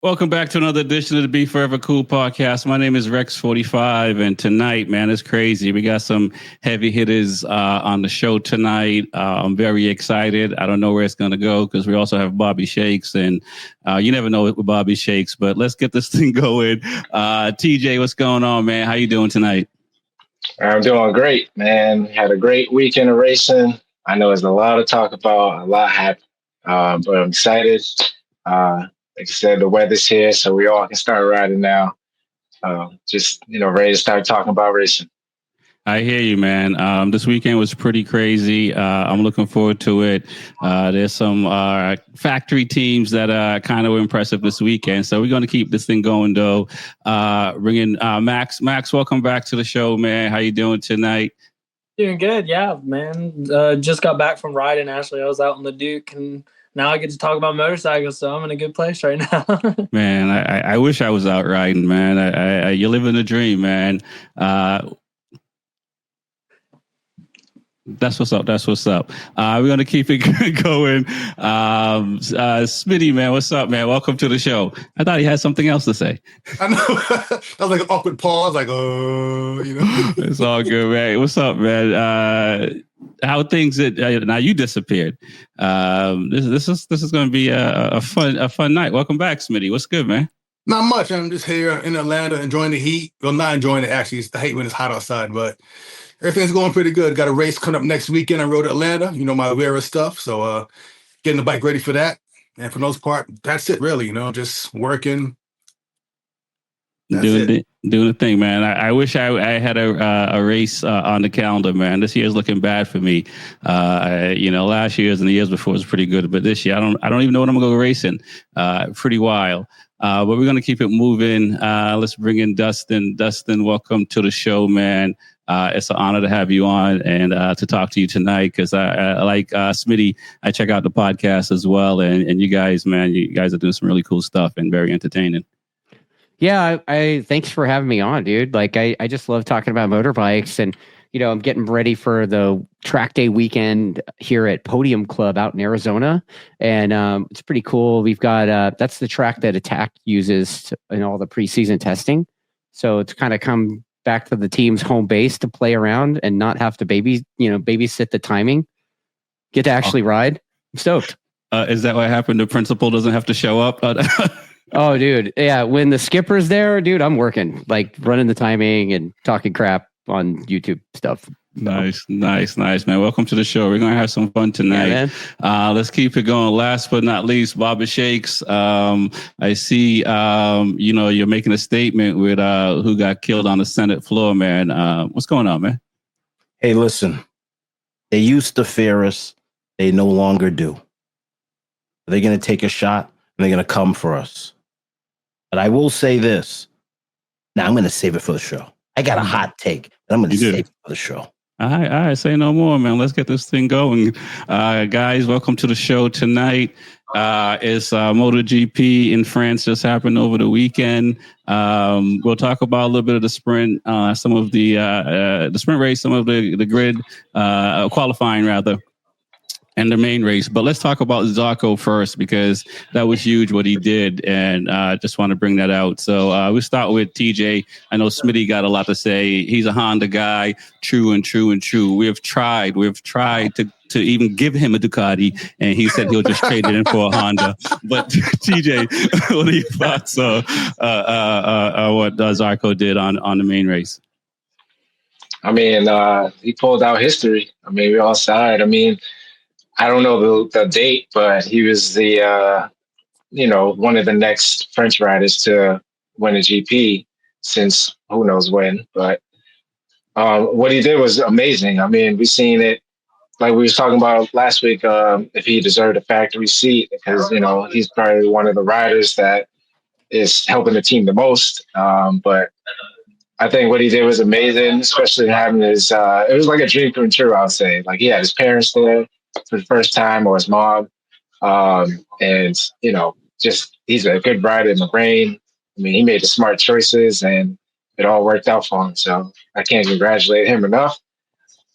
Welcome back to another edition of the B4evaKool Podcast. My name is Rex45, and tonight, man, it's crazy. We got some heavy hitters on the show tonight. I'm very excited. I don't know where it's going to go because we also have Bobby Shakes, and you never know with Bobby Shakes, but let's get this thing going. TJ, what's going on, man? How you doing tonight? I'm doing great, man. Had a great weekend of racing. I know there's a lot to talk about, a lot happened, but I'm excited. Like I said, the weather's here, so we all can start riding now. Just, ready to start talking about racing. I hear you, man. This weekend was pretty crazy. I'm looking forward to it. There's some factory teams that are kind of impressive this weekend. So we're going to keep this thing going, though. Bring in Max. Max, welcome back to the show, man. How you doing tonight? Doing good, yeah, man. Just got back from riding, actually. I was out on the Duke, and now I get to talk about motorcycles, so I'm in a good place right now. Man, I wish I was out riding, man. You're living the dream, man. That's what's up. We're going to keep it going. Smitty, man, what's up, man? Welcome to the show. I thought he had something else to say. I know. That was like an awkward pause. Like, It's all good, man. What's up, man? How things now you disappeared. This is going to be a fun night. Welcome back, Smitty. What's good, man? Not much. I'm just here in Atlanta enjoying the heat. Well, not enjoying it, actually. I hate when it's hot outside, but everything's going pretty good. Got a race coming up next weekend on road to Atlanta. My Vera stuff. So getting the bike ready for that. And for the most part, that's it really, just working. Doing the thing, man. I wish I had a race on the calendar, man. This year's looking bad for me. Last year's and the years before was pretty good, but this year I don't even know when I'm gonna go racing. Pretty wild. But we're gonna keep it moving. Let's bring in Dustin. Dustin, welcome to the show, man. It's an honor to have you on and to talk to you tonight because I like Smitty. I check out the podcast as well, and you guys, man, you guys are doing some really cool stuff and very entertaining. Yeah, I thanks for having me on, dude. Like, I just love talking about motorbikes, and I'm getting ready for the track day weekend here at Podium Club out in Arizona, and it's pretty cool. We've got that's the track that Attack uses in all the preseason testing, so it's kind of come back to the team's home base to play around and not have to babysit the timing. Get to actually ride. I'm stoked. Is that what happened? The principal doesn't have to show up. Oh, dude. Yeah. When the skipper's there, dude, I'm working, like running the timing and talking crap on YouTube stuff. Nice, man. Welcome to the show. We're going to have some fun tonight. Yeah, let's keep it going. Last but not least, Bobby Shakes. I see, you're making a statement with who got killed on the Senate floor, man. What's going on, man? Hey, listen, they used to fear us. They no longer do. They're going to take a shot and they're going to come for us. But I will say this. Now, I'm going to save it for the show. I got a hot take, and I'm going to save it for the show. All right. Say no more, man. Let's get this thing going. Guys, welcome to the show tonight. It's MotoGP in France just happened over the weekend. We'll talk about a little bit of the sprint, some of the sprint race, some of the grid qualifying, rather. And the main race. But let's talk about Zarco first, because that was huge what he did. And I just want to bring that out. So we start with TJ. I know Smitty got a lot to say. He's a Honda guy. True. We've tried to even give him a Ducati, and he said he'll just trade it in for a Honda. But TJ, what are your thoughts on what Zarco did on the main race? I mean, he pulled out history. I mean, we all saw it. I mean, I don't know the date, but he was the, one of the next French riders to win a GP since who knows when. But what he did was amazing. I mean, we've seen it, like we was talking about last week, if he deserved a factory seat, because, he's probably one of the riders that is helping the team the most. But I think what he did was amazing, especially having his, it was like a dream come true, I would say. Like, he had his parents there for the first time, or his mom. And, just he's a good rider in the rain. I mean, he made the smart choices and it all worked out for him. So I can't congratulate him enough.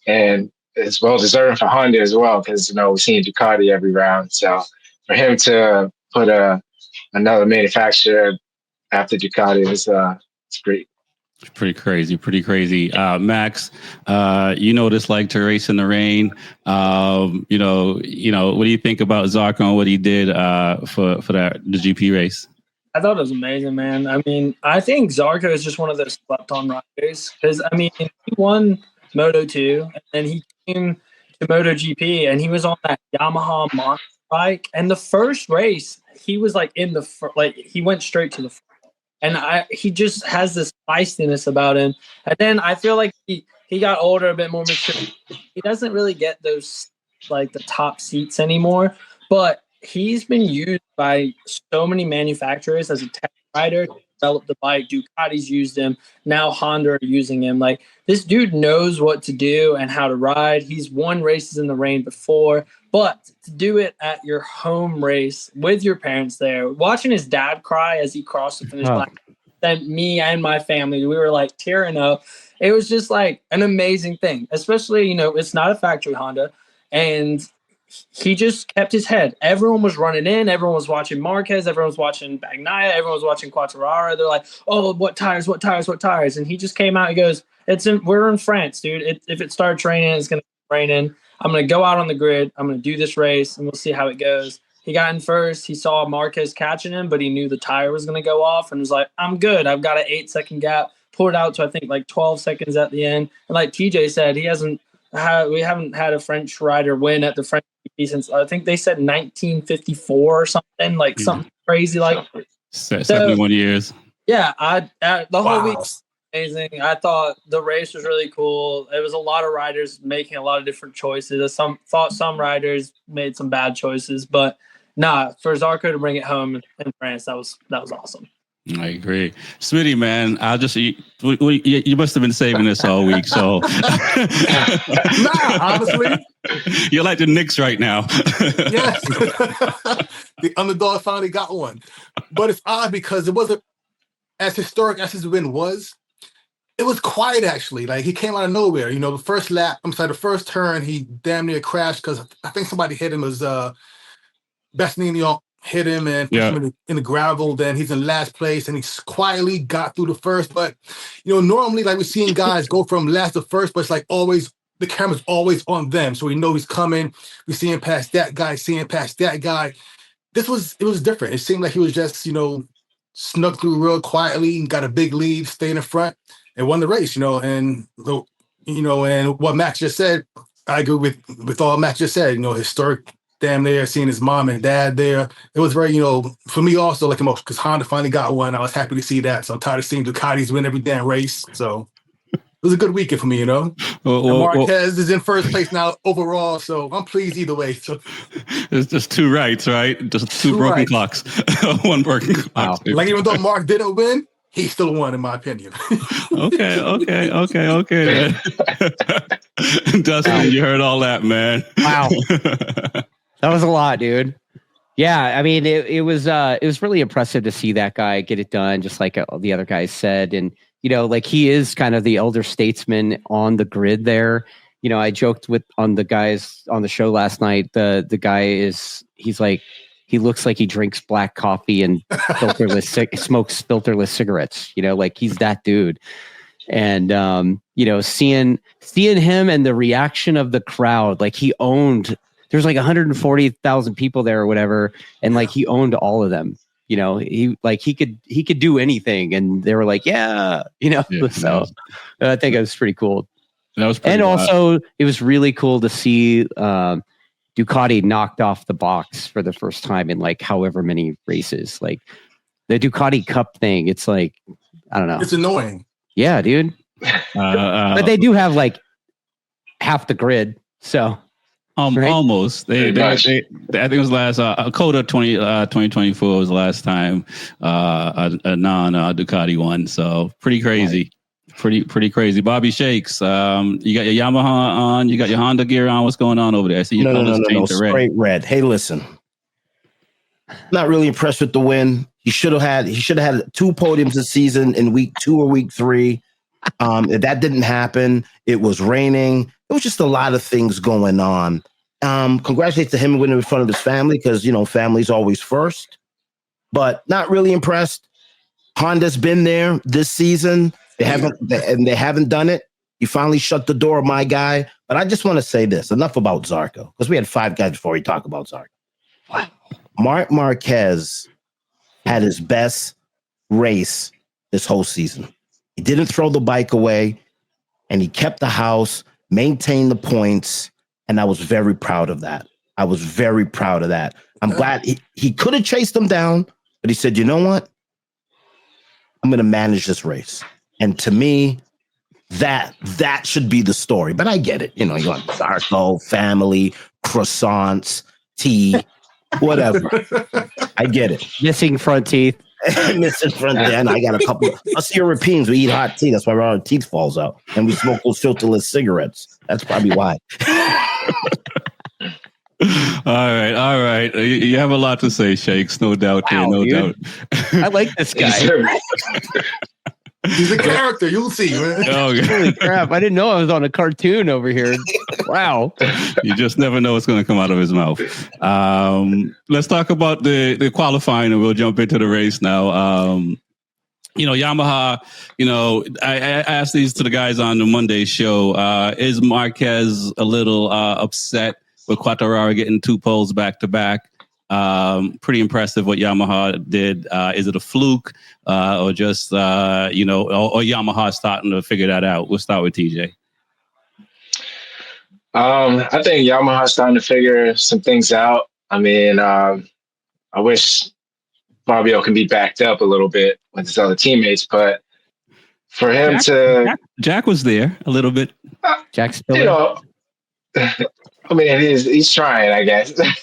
And it's well deserved for Honda as well, because, we've seen Ducati every round. So for him to put a another manufacturer after Ducati is it's great. Pretty crazy. Max, you know what it's like to race in the rain. What do you think about Zarco and what he did for the GP race? I thought it was amazing, man. I mean, I think Zarco is just one of those slept-on riders because, I mean, he won Moto2 and then he came to MotoGP and he was on that Yamaha monster bike. And the first race, he was like he went straight to the front. And he just has this feistiness about him. And then I feel like he got older, a bit more mature. He doesn't really get those, like, the top seats anymore. But he's been used by so many manufacturers as a test rider to develop the bike. Ducati's used him. Now Honda are using him. Like, this dude knows what to do and how to ride. He's won races in the rain before. But to do it at your home race with your parents there, watching his dad cry as he crossed the finish line, then me and my family, we were like tearing up. It was just like an amazing thing, especially, it's not a factory Honda. And he just kept his head. Everyone was running in. Everyone was watching Marquez. Everyone was watching Bagnaia. Everyone was watching Quartararo. They're like, oh, what tires? And he just came out and goes, we're in France, dude. If it starts raining, it's going to rain in. I'm going to go out on the grid. I'm going to do this race, and we'll see how it goes. He got in first. He saw Marquez catching him, but he knew the tire was going to go off and was like, I'm good. I've got an 8-second gap. Pulled out to, I think, like 12 seconds at the end. And like TJ said, we haven't had a French rider win at the French GP since, I think they said 1954 or something, like something crazy like 71 years. Yeah, the whole week was amazing. I thought the race was really cool. It was a lot of riders making a lot of different choices. Some riders made some bad choices, but for Zarco to bring it home in France, that was awesome. I agree. Smitty, man, you must have been saving this all week. So, honestly, you're like the Knicks right now. Yes. The underdog finally got one. But it's odd because it wasn't as historic as his win was. It was quiet, actually. Like, he came out of nowhere. The first turn, he damn near crashed because I think somebody hit him as Bastianini hit him and put him in the gravel. Then he's in last place, and he quietly got through the first. But, normally, like, we're seeing guys go from last to first, but it's like always, the camera's always on them. So we know he's coming. We see him past that guy, seeing past that guy. It was different. It seemed like he was just, snuck through real quietly and got a big lead, stayed in front, and won the race, and what Max just said, I agree with all Max just said, historic damn there, seeing his mom and dad there. It was very, for me also, like, because Honda finally got one. I was happy to see that. So I'm tired of seeing Ducatis win every damn race. So it was a good weekend for me, Marquez is in first place now overall. So I'm pleased either way. So it's just two rights, right? Just two broken clocks. One broken clock. Wow. Like, even though Mark didn't win, he still won, in my opinion. Okay. Dustin, you heard all that, man. Wow. That was a lot, dude. Yeah, I mean, it was really impressive to see that guy get it done, just like the other guys said. And, like, he is kind of the elder statesman on the grid there. I joked on the guys on the show last night. The guy he looks like he drinks black coffee and smokes filterless cigarettes. Like, he's that dude. And seeing him and the reaction of the crowd, like, he owned. There's like 140,000 people there or whatever, and like, he owned all of them. He could do anything, and they were like, So I think it was pretty cool. That was pretty also, it was really cool to see Ducati knocked off the box for the first time in like however many races. Like, the Ducati Cup thing, it's like, I don't know. It's annoying. Yeah, dude. But they do have like half the grid, so. Right? Almost. They I think it was last Coda 2024 was the last time a non Ducati won. So pretty crazy. Right. Pretty crazy. Bobby Shakes. You got your Yamaha on, you got your Honda gear on. What's going on over there? I see no. Straight red. Hey, listen. Not really impressed with the win. He should have had 2 podiums this season in week 2 or week 3. That didn't happen. It was raining. It was just a lot of things going on. Congratulations to him winning in front of his family because, family's always first. but not really impressed. Honda's been there this season. They haven't done it. He finally shut the door, my guy. But I just want to say this. Enough about Zarco, because we had 5 guys before we talk about Zarco. Wow. Marc Marquez had his best race this whole season. He didn't throw the bike away, and he kept the house, maintained the points, and I was very proud of that. I'm glad he could have chased them down, but he said, you know what? I'm going to manage this race. And to me, that should be the story. But I get it. You know, you want Zarco, family, croissants, tea, whatever. I get it. Missing front teeth. Missing front teeth. And I got a couple. Us Europeans, we eat hot tea. That's why our teeth falls out. And we smoke those filterless cigarettes. That's probably why. All right. You have a lot to say, Shakes. No doubt. Wow, no dude. doubt. I like this guy. He's a character. You'll see, man. Holy crap. I didn't know I was on a cartoon over here. Wow. You just never know what's going to come out of his mouth. Let's talk about the qualifying, and we'll jump into the race now. Yamaha, I asked these to the guys on the Monday show. Is Marquez a little upset with Quartararo getting 2 poles back to back? Pretty impressive what Yamaha did. Is it a fluke or just, or Yamaha starting to figure that out? We'll start with TJ. I think Yamaha's starting to figure some things out. I mean, I wish Fabio can be backed up a little bit with his other teammates, but for him Jack was there a little bit. Jack's still I mean, he's trying, I guess, a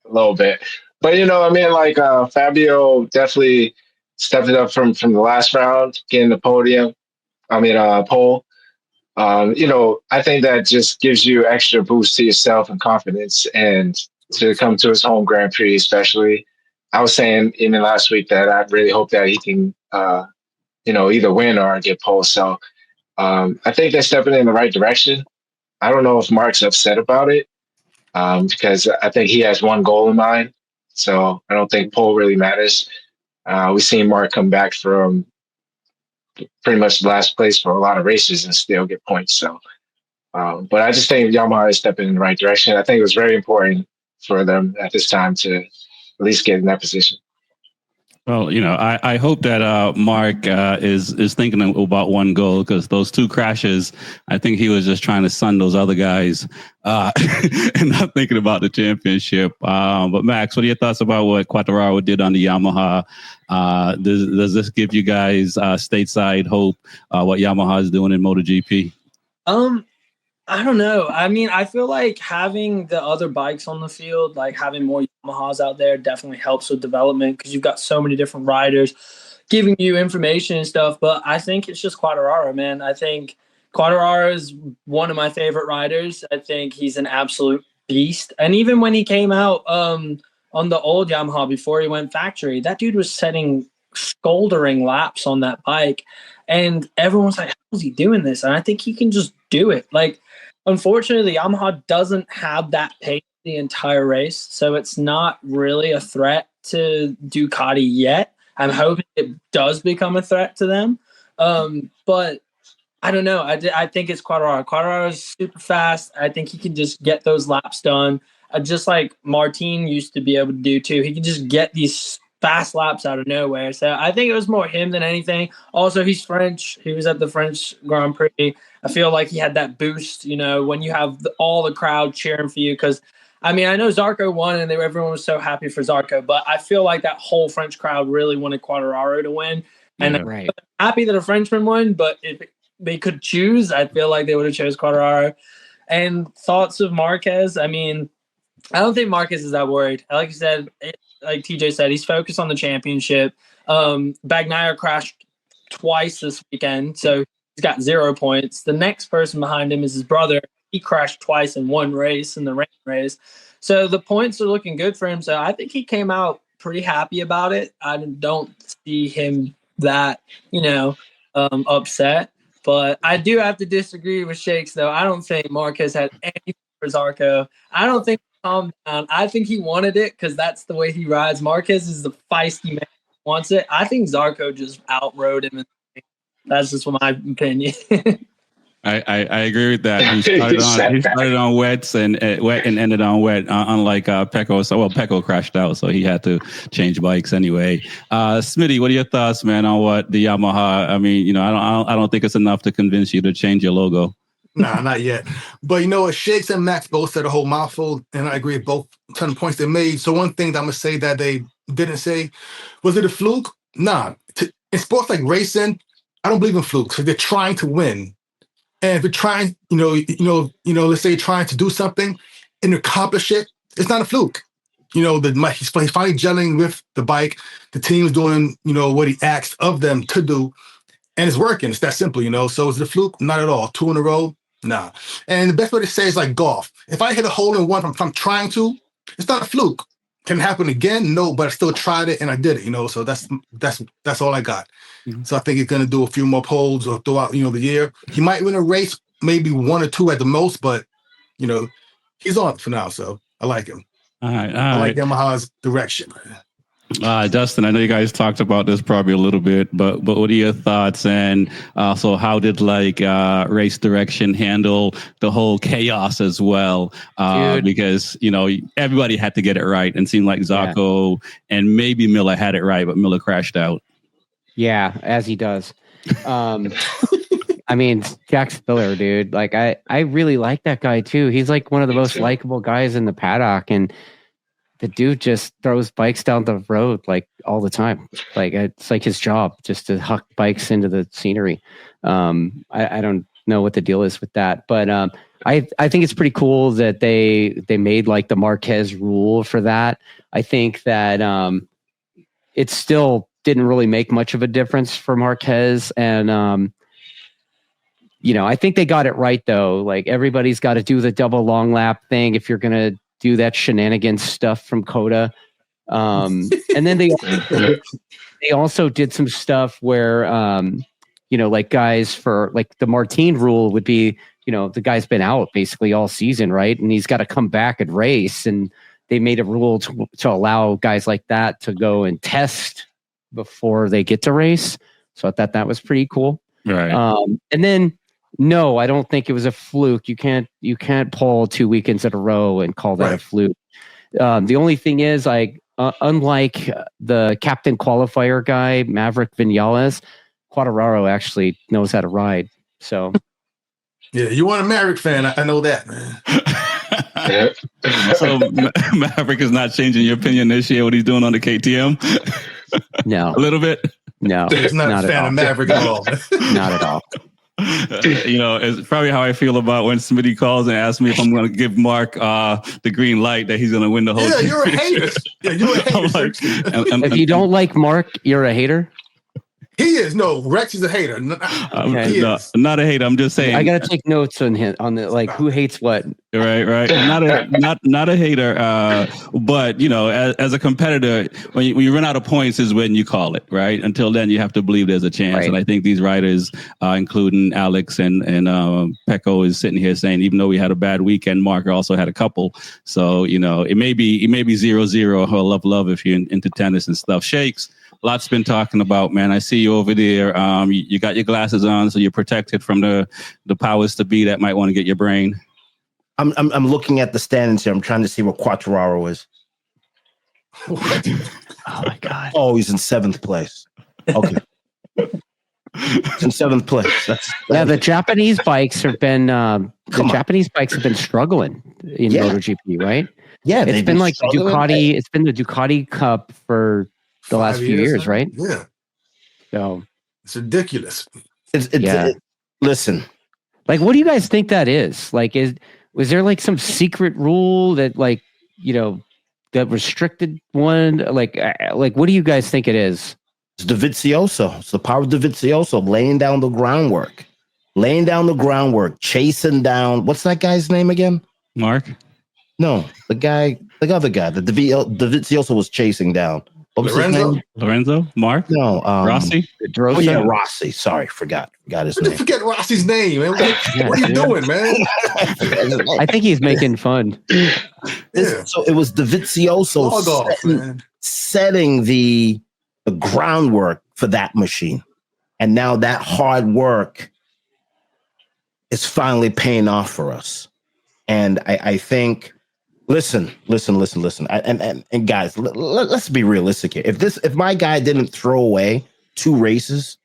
little bit. But, Fabio definitely stepped it up from the last round, getting the pole. I think that just gives you extra boost to yourself and confidence, and to come to his home Grand Prix, especially. I was saying even last week that I really hope that he can, either win or get pole. So I think they're stepping in the right direction. I don't know if Mark's upset about it because I think he has one goal in mind. So I don't think pole really matters. We've seen Mark come back from pretty much last place for a lot of races and still get points. So, but I just think Yamaha is stepping in the right direction. I think it was very important for them at this time to at least get in that position. Well, I hope that Mark is thinking about one goal, because those 2 crashes, I think he was just trying to sun those other guys and not thinking about the championship. But Max, what are your thoughts about what Quartararo did on the Yamaha? Does this give you guys stateside hope, what Yamaha is doing in MotoGP? I don't know. I mean, I feel like having the other bikes on the field, like having more Yamahas out there, definitely helps with development, because you've got so many different riders giving you information and stuff. But I think it's just Quartararo, man. I think Quartararo is one of my favorite riders. I think he's an absolute beast. And even when he came out on the old Yamaha before he went factory, that dude was setting scoldering laps on that bike. And everyone was like, how is he doing this? And I think he can just do it. Like, unfortunately, Yamaha doesn't have that pace the entire race, so it's not really a threat to Ducati yet. I'm hoping it does become a threat to them. But I don't know. I think it's Quartararo. Quartararo is super fast. I think he can just get those laps done, just like Martin used to be able to do too. He can just get these fast laps out of nowhere. So I think it was more him than anything. Also, he's French. He was at the French Grand Prix. I feel like he had that boost, when you have all the crowd cheering for you. Because, I mean, I know Zarco won and everyone was so happy for Zarco, but I feel like that whole French crowd really wanted Quartararo to win. And I'm happy that a Frenchman won, but if they could choose, I feel like they would have chose Quartararo. And thoughts of Marquez, I mean, I don't think Marquez is that worried. Like you said, like TJ said, he's focused on the championship. Bagnaia crashed twice this weekend, so he's got 0 points. The next person behind him is his brother. He crashed twice in one race, in the rain race. So the points are looking good for him. So I think he came out pretty happy about it. I don't see him that, upset. But I do have to disagree with Shakes, though. I don't think Marquez had anything for Zarco. I don't think calm down. I think he wanted it because that's the way he rides. Marquez is the feisty man who wants it. I think Zarco just outrode him. That's just my opinion. I agree with that. He started on wets and wet and ended on wet. Unlike Pecco, Pecco crashed out, so he had to change bikes anyway. Smitty, what are your thoughts, man, on what the Yamaha? I mean, I don't think it's enough to convince you to change your logo. Nah, not yet. But Shakes and Max both said a whole mouthful, and I agree with both ton of points they made. So one thing that I'm gonna say that they didn't say, was it a fluke? Nah. In sports like racing, I don't believe in flukes. They're trying to win. And if you're trying, let's say you're trying to do something and accomplish it, it's not a fluke. He's finally gelling with the bike. The team's doing, what he asked of them to do, and it's working. It's that simple, So is it a fluke? Not at all. 2 in a row? Nah. And the best way to say is like golf. If I hit a hole in one, if I'm trying to, it's not a fluke. Can it happen again? No, but I still tried it and I did it, So that's all I got. Mm-hmm. So I think he's going to do a few more poles or throughout, the year. He might win a race, maybe 1 or 2 at the most, but, he's on for now. So I like him. All right. I like Yamaha's direction. Dustin, I know you guys talked about this probably a little bit, but what are your thoughts? And also, how did race direction handle the whole chaos as well? Because everybody had to get it right, and it seemed like Zarco and maybe Miller had it right, but Miller crashed out. Yeah, as he does. I mean, Jack Spiller, dude. I really like that guy too. He's like one of the most likable guys in the paddock, and the dude just throws bikes down the road all the time. It's like his job just to huck bikes into the scenery. I don't know what the deal is with that, but I think it's pretty cool that they made the Marquez rule for that. I think that it still didn't really make much of a difference for Marquez, and I think they got it right though. Everybody's got to do the double long lap thing if you're gonna do that shenanigans stuff from Coda. And then they also did some stuff where, guys for the Martin rule would be, the guy's been out basically all season, right? And he's got to come back and race. And they made a rule to allow guys like that to go and test before they get to race. So I thought that was pretty cool. Right. And then, no, I don't think it was a fluke. You can't pull 2 weekends in a row and call that a fluke. The only thing is, unlike the captain qualifier guy, Maverick Vinales, Quartararo actually knows how to ride. So, yeah, you want a Maverick fan? I know that, man. So Maverick is not changing your opinion this year. What he's doing on the KTM? No, a little bit. No, he's not a fan of Maverick at all. Not at all. It's probably how I feel about when somebody calls and asks me if I'm going to give Mark the green light that he's going to win the whole. Yeah, you're a hater. Yeah, you're a hater. If you don't like Mark, you're a hater. He is. No, Rex is a hater. Okay. No, not a hater. I'm just saying. I got to take notes on who hates what. Right. Not a hater. But as a competitor, when you run out of points is when you call it. Right. Until then, you have to believe there's a chance. Right. And I think these riders, including Alex and Pecco, is sitting here saying, even though we had a bad weekend, Mark also had a couple. So it may be 0-0 or love if you're into tennis and stuff. Shakes. Lots been talking about, man. I see you over there. You got your glasses on, so you're protected from the powers to be that might want to get your brain. I'm looking at the standings here. I'm trying to see what Quartararo is. Oh my God! Oh, he's in 7th place. Okay, he's in 7th place. The Japanese bikes have been Japanese bikes have been struggling in MotoGP, right? Yeah, it's been like the Ducati. It's been the Ducati Cup for the last few years, right? Yeah. So it's ridiculous. Listen, what do you guys think that is? Was there some secret rule that that restricted one? What do you guys think it is? It's Dovizioso. It's the power of Dovizioso laying down the groundwork, chasing down. What's that guy's name again? Mark? No, the other guy that Dovizioso was chasing down. What was his name? Lorenzo? Mark? No, Rossi? Oh yeah, Rossi. Sorry, forgot his name. Forget Rossi's name, man. What are you doing, man? I think he's making fun. So it was Dovizioso setting the groundwork for that machine. And now that hard work is finally paying off for us. And I think, listen. And guys, let's be realistic here. If my guy didn't throw away 2 races,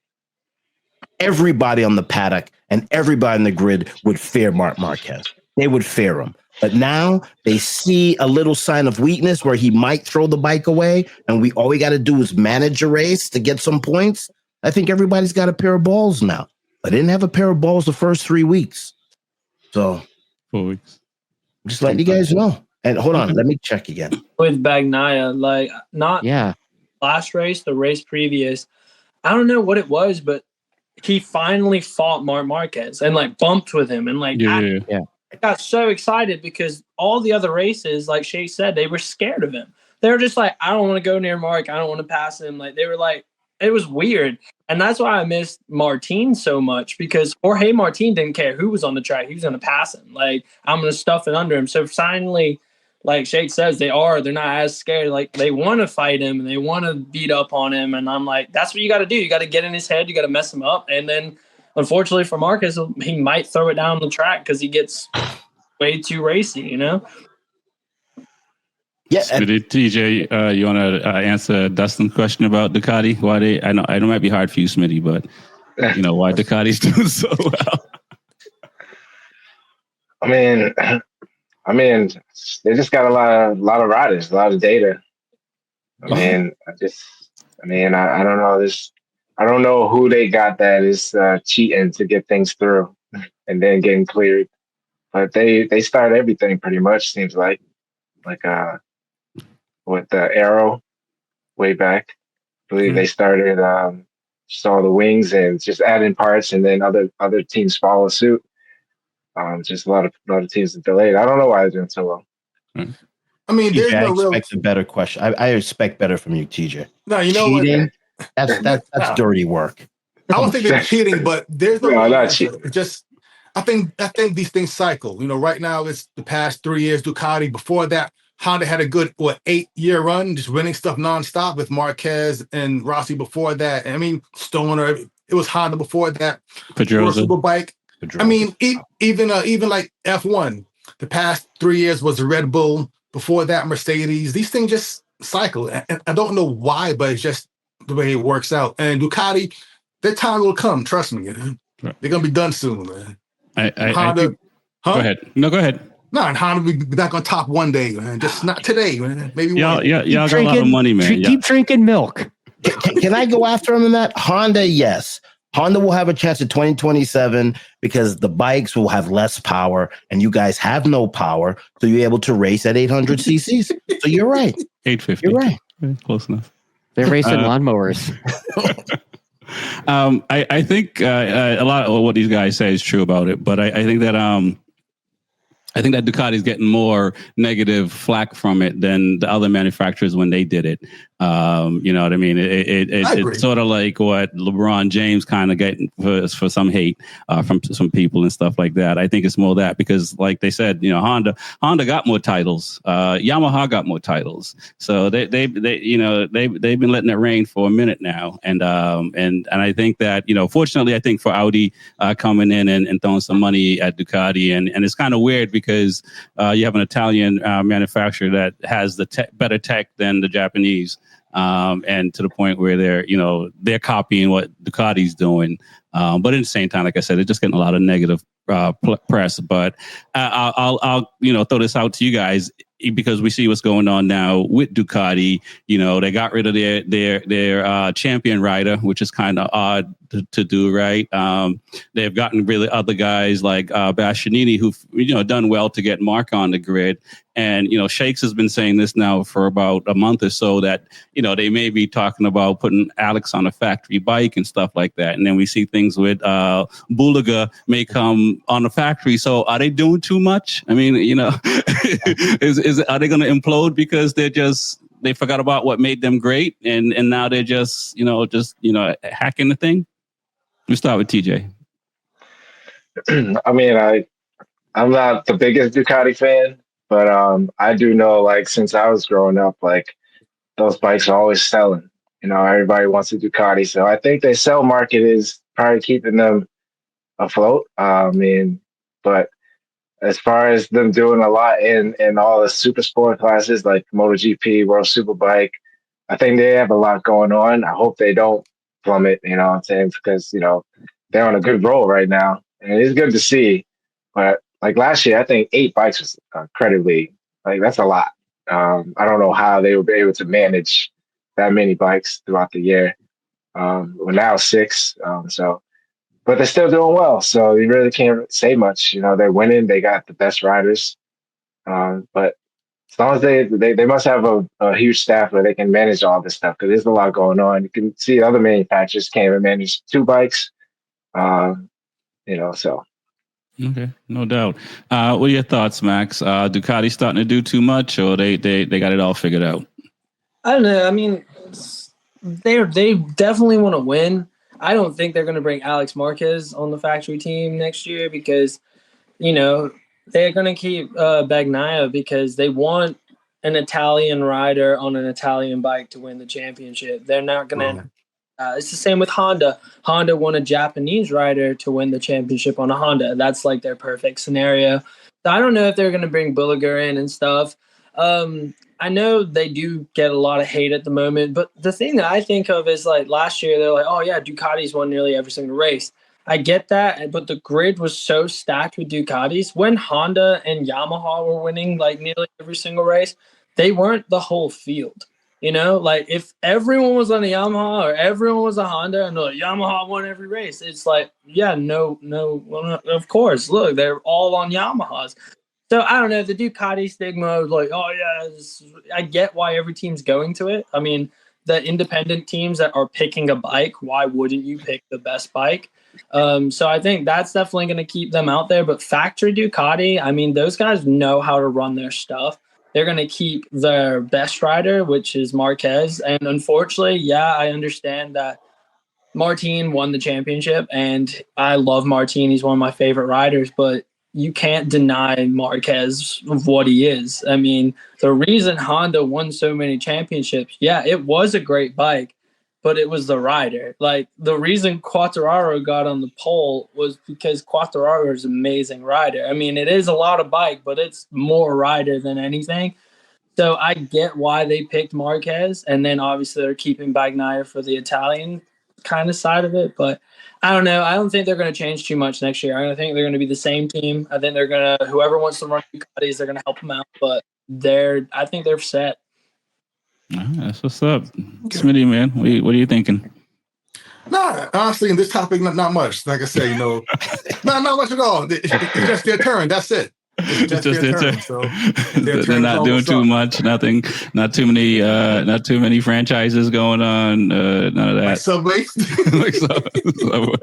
everybody on the paddock and everybody in the grid would fear Marc Marquez. They would fear him. But now they see a little sign of weakness where he might throw the bike away, and all we got to do is manage a race to get some points. I think everybody's got a pair of balls now. I didn't have a pair of balls the first 3 weeks. So 4 weeks. Just letting you guys know. And hold on, let me check again. With Bagnaia, last race, the race previous, I don't know what it was, but he finally fought Marc Marquez and bumped with him and I got so excited because all the other races, like Shay said, they were scared of him. They were just like, I don't want to go near Mark. I don't want to pass him. They were like, it was weird. And that's why I missed Martin so much because Jorge Martin didn't care who was on the track. He was going to pass him. I'm going to stuff it under him. So finally, like Shake says, they're not as scared. They want to fight him and they want to beat up on him. And I'm like, that's what you got to do. You got to get in his head. You got to mess him up. And then unfortunately for Marcus, he might throw it down the track because he gets way too racy, Yeah. TJ, you want to answer Dustin's question about Ducati? Why I know it might be hard for you, Smitty, but why Ducati's doing so well? I mean, they just got a lot of riders, a lot of data. I don't know this. I don't know who they got that is cheating to get things through and then getting cleared. But they start everything pretty much, seems like with the Arrow way back. I believe they started just all the wings and just adding parts, and then other teams follow suit. Just a lot of teams are delayed. I don't know why they're doing so well. I mean, there's no real. I expect a better question. I expect better from you, TJ. No, you know cheating, what? That's dirty work. I don't think they're cheating, but there's no. Not cheating. Just I think these things cycle. Right now it's the past 3 years Ducati. Before that, Honda had a good 8-year run, just winning stuff nonstop with Marquez and Rossi. Before that, Stoner. It was Honda before that. Pedrosa. Superbike. Pedrosa. Even like F1. The past 3 years was the Red Bull. Before that, Mercedes. These things just cycle, and I don't know why, but it's just the way it works out. And Ducati, their time will come. Trust me, they're gonna be done soon, man. Honda, Go ahead. No, go ahead. No, and Honda will be back on top one day, man. Just not today, man. Maybe y'all got a lot of money, man. Keep drinking milk. Can I go after him in that? Honda, yes. Honda will have a chance in 2027 because the bikes will have less power and you guys have no power. So you're able to race at 800 cc's. So you're right. 850. You're right. Close enough. They're racing lawnmowers. I think a lot of what these guys say is true about it, but I think that Ducati's getting more negative flack from it than the other manufacturers when they did it. You know what I mean? It's sort of like what LeBron James kind of getting for some hate from some people and stuff like that. I think it's more that because, like they said, Honda got more titles. Yamaha got more titles. So they've been letting it rain for a minute now. And I think that fortunately, I think for Audi coming in and throwing some money at Ducati, and it's kind of weird because you have an Italian manufacturer that has the better tech than the Japanese. And to the point where they're copying what Ducati's doing. But at the same time, like I said, they're just getting a lot of negative press. But I'll throw this out to you guys because we see what's going on now with Ducati. They got rid of their champion rider, which is kind of odd to do, right? They've gotten really other guys like Bastianini who've done well to get Mark on the grid. And, Shakes has been saying this now for about a month or so that, they may be talking about putting Alex on a factory bike and stuff like that. And then we see things with Bulaga may come on a factory. So are they doing too much? I mean, are they going to implode because they're just they forgot about what made them great, and now they're just hacking the thing? We start with TJ. I mean, I'm not the biggest Ducati fan, but I do know, like, since I was growing up, like, those bikes are always selling. Everybody wants a Ducati, so I think their sell market is probably keeping them afloat. But as far as them doing a lot in all the super sport classes like MotoGP, World Superbike, I think they have a lot going on. I hope they don't plummet, you know what I'm saying? Because, they're on a good roll right now. And it's good to see. But like last year, I think 8 bikes was incredibly, like, that's a lot. I don't know how they would be able to manage that many bikes throughout the year. Well, now 6. But they're still doing well. So you really can't say much. They're winning. They got the best riders. But as long as they must have a huge staff where they can manage all this stuff, because there's a lot going on. You can see other manufacturers can't even manage 2 bikes. So. Okay, no doubt. What are your thoughts, Max? Ducati starting to do too much, or they got it all figured out? I don't know. I mean, they definitely want to win. I don't think they're going to bring Alex Marquez on the factory team next year because, they're going to keep Bagnaia because they want an Italian rider on an Italian bike to win the championship. They're not going to. It's the same with Honda. Honda won a Japanese rider to win the championship on a Honda. That's like their perfect scenario. So I don't know if they're going to bring Bulliger in and stuff. I know they do get a lot of hate at the moment, but the thing that I think of is like last year, they're like, oh yeah, Ducati's won nearly every single race. I get that, but the grid was so stacked with Ducatis. When Honda and Yamaha were winning like nearly every single race, they weren't the whole field. Like if everyone was on a Yamaha or everyone was a Honda and like, Yamaha won every race, it's like, yeah, no, well, of course. Look, they're all on Yamahas. So I don't know. The Ducati stigma was like, oh yeah, I get why every team's going to it. I mean, the independent teams that are picking a bike, why wouldn't you pick the best bike? So I think that's definitely going to keep them out there. But factory Ducati, I mean, those guys know how to run their stuff. They're going to keep their best rider, which is Marquez. And unfortunately, yeah, I understand that Martin won the championship, and I love Martin. He's one of my favorite riders, but you can't deny Marquez of what he is. I mean, the reason Honda won so many championships, yeah, it was a great bike, but it was the rider. Like, the reason Quartararo got on the pole was because Quartararo is an amazing rider. I mean, it is a lot of bike, but it's more rider than anything. So I get why they picked Marquez, and then obviously they're keeping Bagnaia for the Italian kind of side of it. But I don't know. I don't think they're going to change too much next year. I think they're going to be the same team. I think they're going to, whoever wants to run Ducatis, they're going to help them out. But I think they're set. That's what's up. Smitty, man, what are you thinking? Nah, honestly, in this topic, not much. Like I said, not much at all. It's just their turn. That's it. It's just their turn. So they're not doing too much. Nothing. Not too many franchises going on. None of that. Like Subway. Like Subway.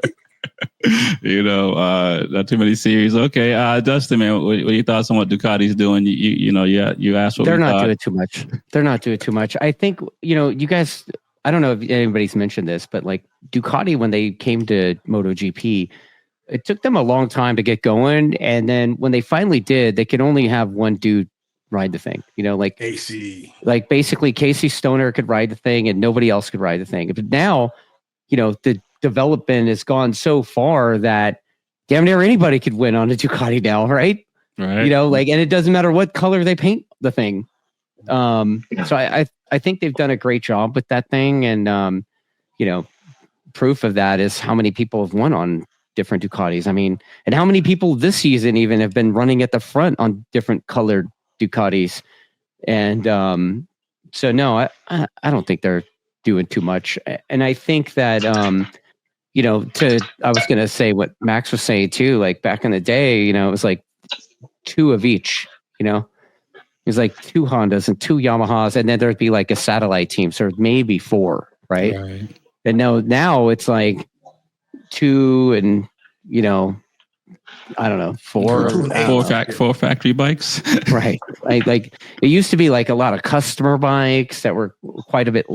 Not too many series. Okay, Dustin, man, what are your thoughts on what Ducati's doing? You asked what they're not doing too much. They're not doing too much. I think you guys. I don't know if anybody's mentioned this, but like Ducati, when they came to MotoGP, it took them a long time to get going, and then when they finally did, they could only have one dude ride the thing. Like Casey. Like basically, Casey Stoner could ride the thing, and nobody else could ride the thing. But now, the development has gone so far that damn near anybody could win on a Ducati now, right? Right. And it doesn't matter what color they paint the thing. So I think they've done a great job with that thing, and proof of that is how many people have won on different Ducatis. I mean, and how many people this season even have been running at the front on different colored Ducatis. And so no, I don't think they're doing too much. And I think that I was gonna say what Max was saying too, like back in the day, it was like 2 of each, it was like 2 Hondas and 2 Yamahas, and then there'd be like a satellite team, so maybe 4, right? And now it's like 2 and I don't know, four factory bikes. Right. Like it used to be like a lot of customer bikes that were quite a bit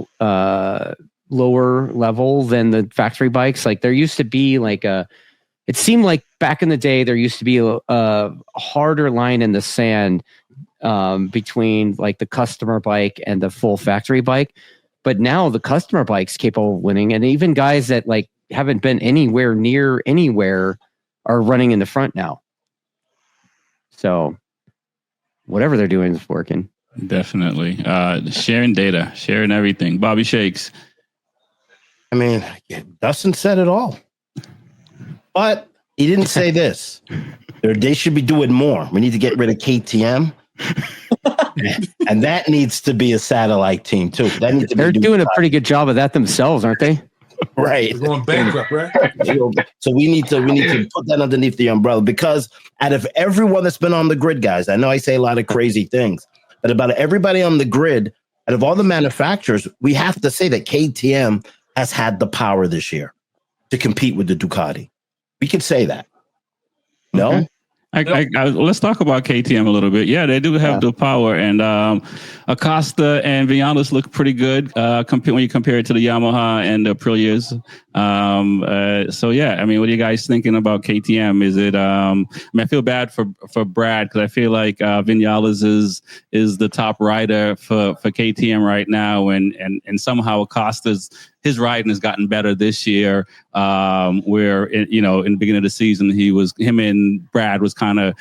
lower level than the factory bikes. Like there used to be it seemed like back in the day there used to be a harder line in the sand between like the customer bike and the full factory bike. But now the customer bike's capable of winning, and even guys that like haven't been anywhere near anywhere are running in the front now. So whatever they're doing is working. Definitely. Sharing data, sharing everything. Bobby Shakes. I mean, Dustin said it all. But he didn't say this. They should be doing more. We need to get rid of KTM. And that needs to be a satellite team, too. They're doing a pretty good job of that themselves, aren't they? Right. We're going bankrupt, right? So we need to put that underneath the umbrella, because out of everyone that's been on the grid, guys, I know I say a lot of crazy things, but about everybody on the grid, out of all the manufacturers, we have to say that KTM has had the power this year to compete with the Ducati. We can say that. No? Okay. Let's talk about KTM a little bit. Yeah, they do have the power, and Acosta and Vinales look pretty good when you compare it to the Yamaha and the Aprilias. So yeah, I mean, what are you guys thinking about KTM? Is it? I feel bad for Brad, because I feel like Vinales is the top rider for KTM right now, and somehow Acosta's his riding has gotten better this year. Where in the beginning of the season, him and Brad was kind of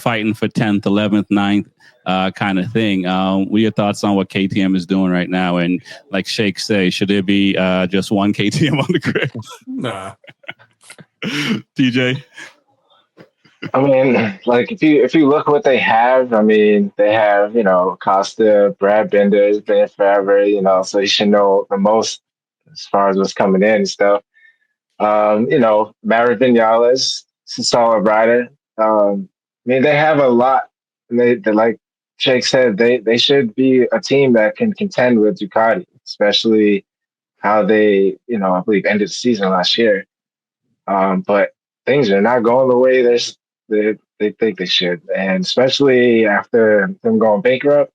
fighting for 10th, 11th, 9th kind of thing. What are your thoughts on what KTM is doing right now? And like Shake say, should there be just one KTM on the grid? Nah. TJ. I mean, like if you look what they have, I mean, they have, Costa, Brad Binder has been forever, so he should know the most as far as what's coming in and stuff. Maverick Vinales is a solid rider. I mean, they have a lot. They like Jake said, they should be a team that can contend with Ducati, especially how they, I believe ended the season last year. But things are not going the way they think they should, and especially after them going bankrupt.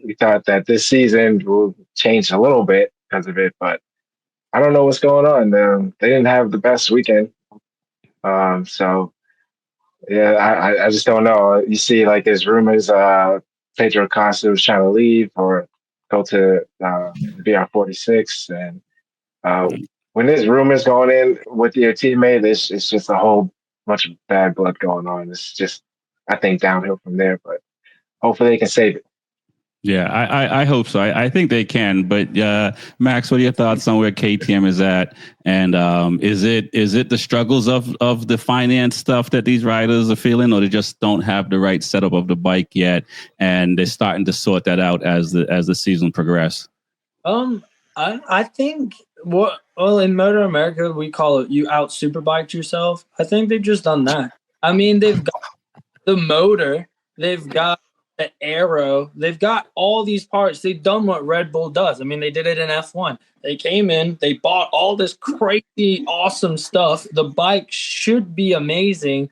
We thought that this season will change a little bit because of it, but I don't know what's going on. They didn't have the best weekend. So yeah, I just don't know. You see, like, there's rumors Pedro Acosta was trying to leave or go to BR46, and when there's rumors going in with your teammate, it's just a whole bunch of bad blood going on. It's just, I think, downhill from there, but hopefully they can save it. Yeah, I hope so. I think they can. But Max, what are your thoughts on where KTM is at? And is it the struggles of the finance stuff that these riders are feeling, or they just don't have the right setup of the bike yet, and they're starting to sort that out as the season progresses? I think in Motor America we call it you out superbiked yourself. I think they've just done that. I mean, they've got the motor, they've got the aero, they've got all these parts. They've done what Red Bull does. I mean, they did it in F1. They came in, they bought all this crazy, awesome stuff. The bike should be amazing,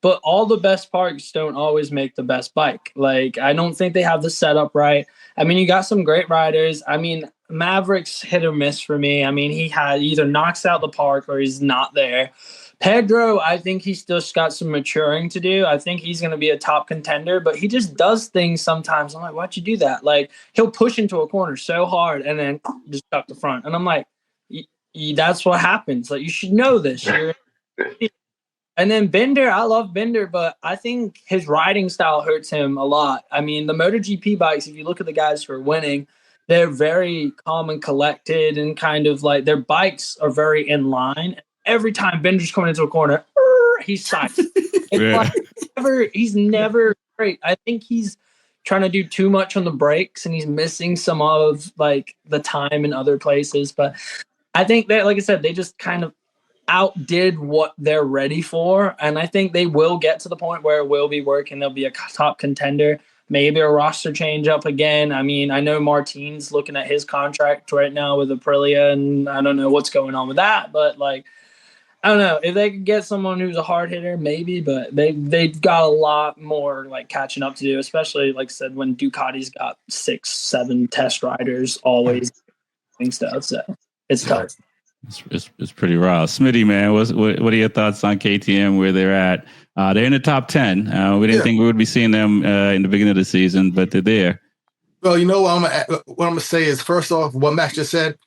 but all the best parts don't always make the best bike. Like, I don't think they have the setup right. I mean, you got some great riders. I mean, Maverick's hit or miss for me. I mean, he either knocks out the park or he's not there. Pedro, I think he's still got some maturing to do. I think he's going to be a top contender, but he just does things sometimes. I'm like, why'd you do that? Like, he'll push into a corner so hard and then just tuck the front. And I'm like, that's what happens. Like, you should know this. And then Binder, I love Binder, but I think his riding style hurts him a lot. I mean, the MotoGP bikes, if you look at the guys who are winning, they're very calm and collected, and kind of like their bikes are very in line. Every time Binder's coming into a corner, he's silent. He's never great. I think he's trying to do too much on the brakes, and he's missing some of like the time in other places. But I think that, like I said, they just kind of outdid what they're ready for, and I think they will get to the point where it will be working. They'll be a top contender. Maybe a roster change up again. I mean, I know Martin's looking at his contract right now with Aprilia, and I don't know what's going on with that, but like, I don't know if they could get someone who's a hard hitter, maybe, but they've got a lot more like catching up to do, especially like I said, when Ducati's got 6-7 test riders always doing stuff. So it's tough. It's pretty raw. Smitty, man, what are your thoughts on KTM, where they're at? They're in the top 10. We didn't think we would be seeing them in the beginning of the season, but they're there. Well, you know what I'm gonna say is, first off, what Max just said.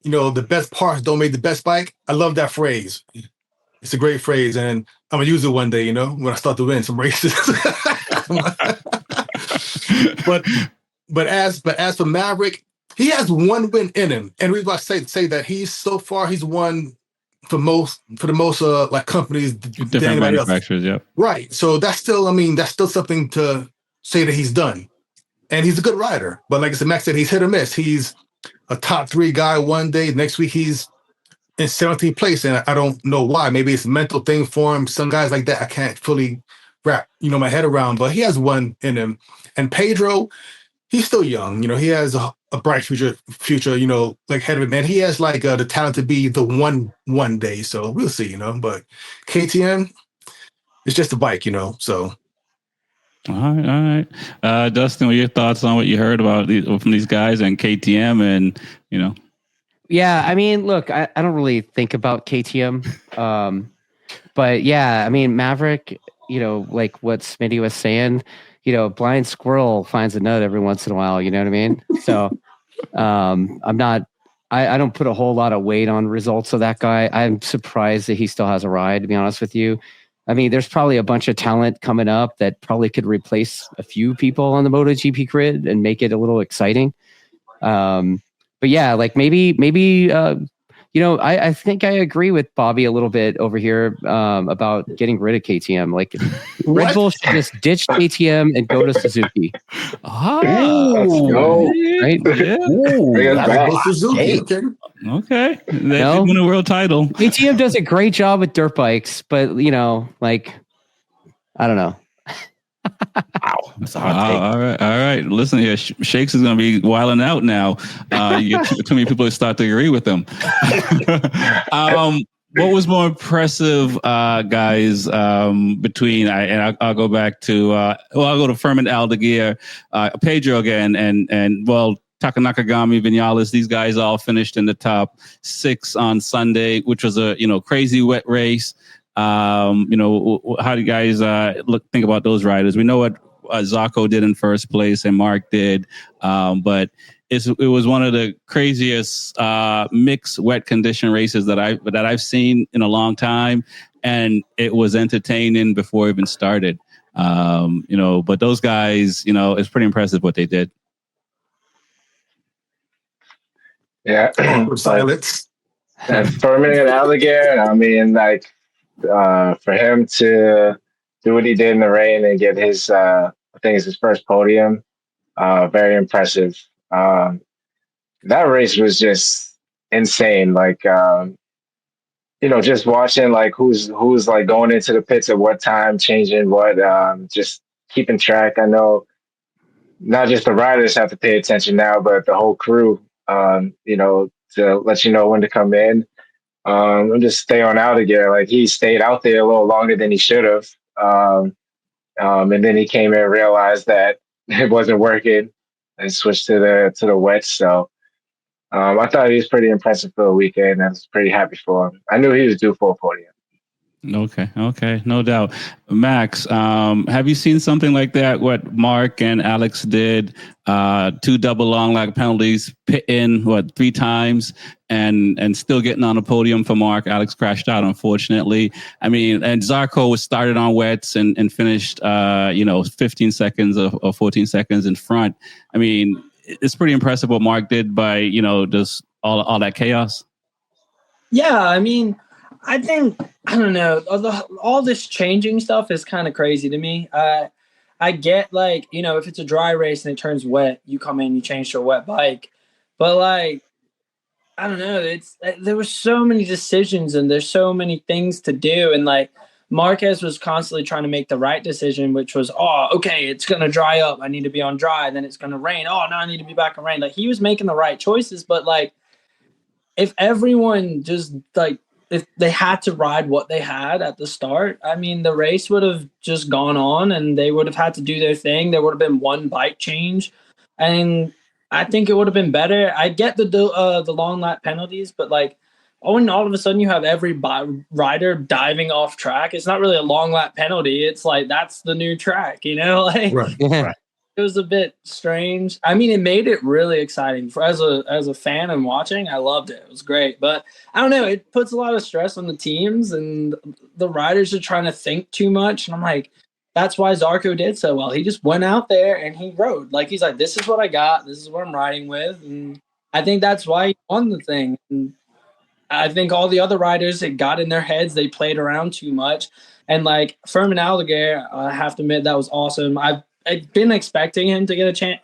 You know, the best parts don't make the best bike. I love that phrase. It's a great phrase, and I'm gonna use it one day. You know, when I start to win some races. but as for Maverick, he has one win in him, and we've got to say that he's won for the most like companies, different manufacturers. Yeah, right. So that's still something to say that he's done, and he's a good rider. But like I said, Max said, he's hit or miss. He's a top 3 guy one day. Next week, he's in 17th place, and I don't know why. Maybe it's a mental thing for him. Some guys like that, I can't fully wrap, my head around, but he has one in him. And Pedro, he's still young. He has a bright future, like ahead of him. And he has like the talent to be the one day. So we'll see, but KTM, it's just a bike, so. All right. Dustin, what are your thoughts on what you heard about from these guys and KTM and, Yeah, I mean, look, I don't really think about KTM. But yeah, I mean, Maverick, like what Smitty was saying, blind squirrel finds a nut every once in a while, you know what I mean? So I don't put a whole lot of weight on results of that guy. I'm surprised that he still has a ride, to be honest with you. I mean, there's probably a bunch of talent coming up that probably could replace a few people on the MotoGP grid and make it a little exciting. But yeah, like maybe, I think I agree with Bobby a little bit over here about getting rid of KTM. Like Red Bull should just ditch KTM and go to Suzuki. Let's go. Right? Yeah. Suzuki. Okay. They win a world title. KTM does a great job with dirt bikes, but like, I don't know. Wow, that's a hot take. All right. Listen here, Shakes is going to be wilding out now. You get too many people to start to agree with him. What was more impressive, guys? Between I'll go back to I'll go to Furman Aldeguer, Pedro again, and Taka Nakagami, Vinales. These guys all finished in the top 6 on Sunday, which was a crazy wet race. How do you guys think about those riders? We know what Zarco did in first place and Mark did, but it was one of the craziest mixed wet condition races that I've seen in a long time, and it was entertaining before it even started. But those guys, it's pretty impressive what they did. Yeah, silence. And Furman and Aldeguer, I mean, like. For him to do what he did in the rain and get his, I think it's his first podium, very impressive. That race was just insane. Like, just watching like who's like going into the pits at what time, changing what, just keeping track. I know not just the riders have to pay attention now, but the whole crew, to let you know when to come in. And just stay on out again. Like he stayed out there a little longer than he should have. And then he came in and realized that it wasn't working and switched to the wet. So I thought he was pretty impressive for the weekend. I was pretty happy for him. I knew he was due for a podium. Okay, no doubt. Max, have you seen something like that? What Mark and Alex did, 2 double long lag penalties, pit in 3 times, and still getting on the podium for Mark. Alex crashed out, unfortunately. I mean, and Zarco was started on wets and finished, 15 seconds or 14 seconds in front. I mean, it's pretty impressive what Mark did by, just all that chaos. Yeah, I mean, I think, I don't know, all this changing stuff is kind of crazy to me. I get, like, if it's a dry race and it turns wet, you come in, you change to a wet bike. But, like, I don't know, there were so many decisions and there's so many things to do. And, like, Marquez was constantly trying to make the right decision, which was, okay, it's going to dry up. I need to be on dry. Then it's going to rain. Oh, no, I need to be back on rain. Like, he was making the right choices. But, like, if everyone just, like, if they had to ride what they had at the start, I mean, the race would have just gone on and they would have had to do their thing. There would have been one bike change, and I think it would have been better. I get the long lap penalties, but like, when all of a sudden you have every rider diving off track, it's not really a long lap penalty. It's like, that's the new track, you know? Like, Right. Right. it was a bit strange. I mean, it made it really exciting. As a fan and watching, I loved it. It was great. But I don't know, it puts a lot of stress on the teams, and the riders are trying to think too much. And I'm like, that's why Zarco did so well. He just went out there and he rode. Like, he's like, this is what I got. This is what I'm riding with. And I think that's why he won the thing. And I think all the other riders, it got in their heads. They played around too much. And like Furman Aldeguer, I have to admit, that was awesome. I've been expecting him to get a chance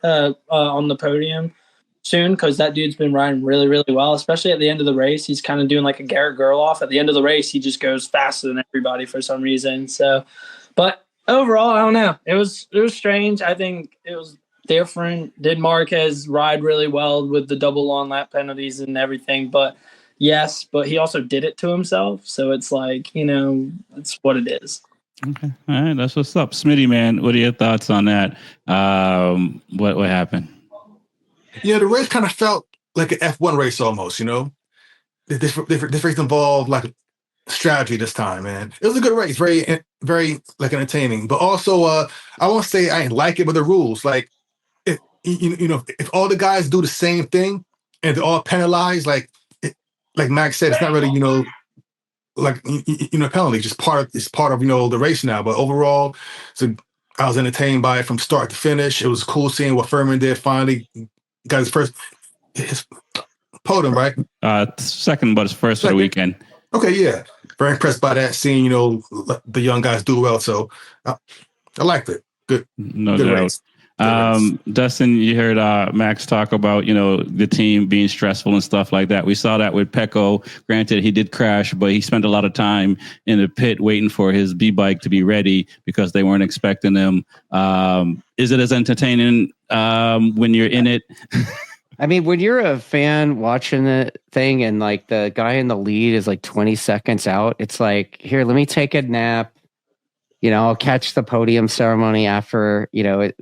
on the podium soon, because that dude's been riding really, really well, especially at the end of the race. He's kind of doing like a Garrett Gerloff. At the end of the race, he just goes faster than everybody for some reason. So, but overall, I don't know. It was strange. I think it was different. Did Marquez ride really well with the double long lap penalties and everything? But yes, but he also did it to himself. So it's like, you know, it's what it is. Okay. All right. That's what's up. Smitty, man, what are your thoughts on that? What happened? Yeah, the race kind of felt like an F1 race almost, you know? This race involved like strategy this time, man. It was a good race, very, very like entertaining. But also, I won't say I ain't like it, but the rules, like, if, you know, if all the guys do the same thing and they're all penalized, like Max said, it's not really, you know, like, you know, penalty. It's part of, you know, the race now. But overall, so I was entertained by it from start to finish. It was cool seeing what Furman did. Finally got his podium, right? Second, but it's first for the weekend. Okay, yeah. Very impressed by that, seeing, you know, the young guys do well. So I liked it. Good. No good doubt. race. Dustin, you heard Max talk about, you know, the team being stressful and stuff like that. We saw that with Pecco. Granted, he did crash, but he spent a lot of time in the pit waiting for his B-bike to be ready because they weren't expecting him. Is it as entertaining when you're in it? I mean, when you're a fan watching the thing and like the guy in the lead is like 20 seconds out, it's like, here, let me take a nap. You know, I'll catch the podium ceremony after, you know,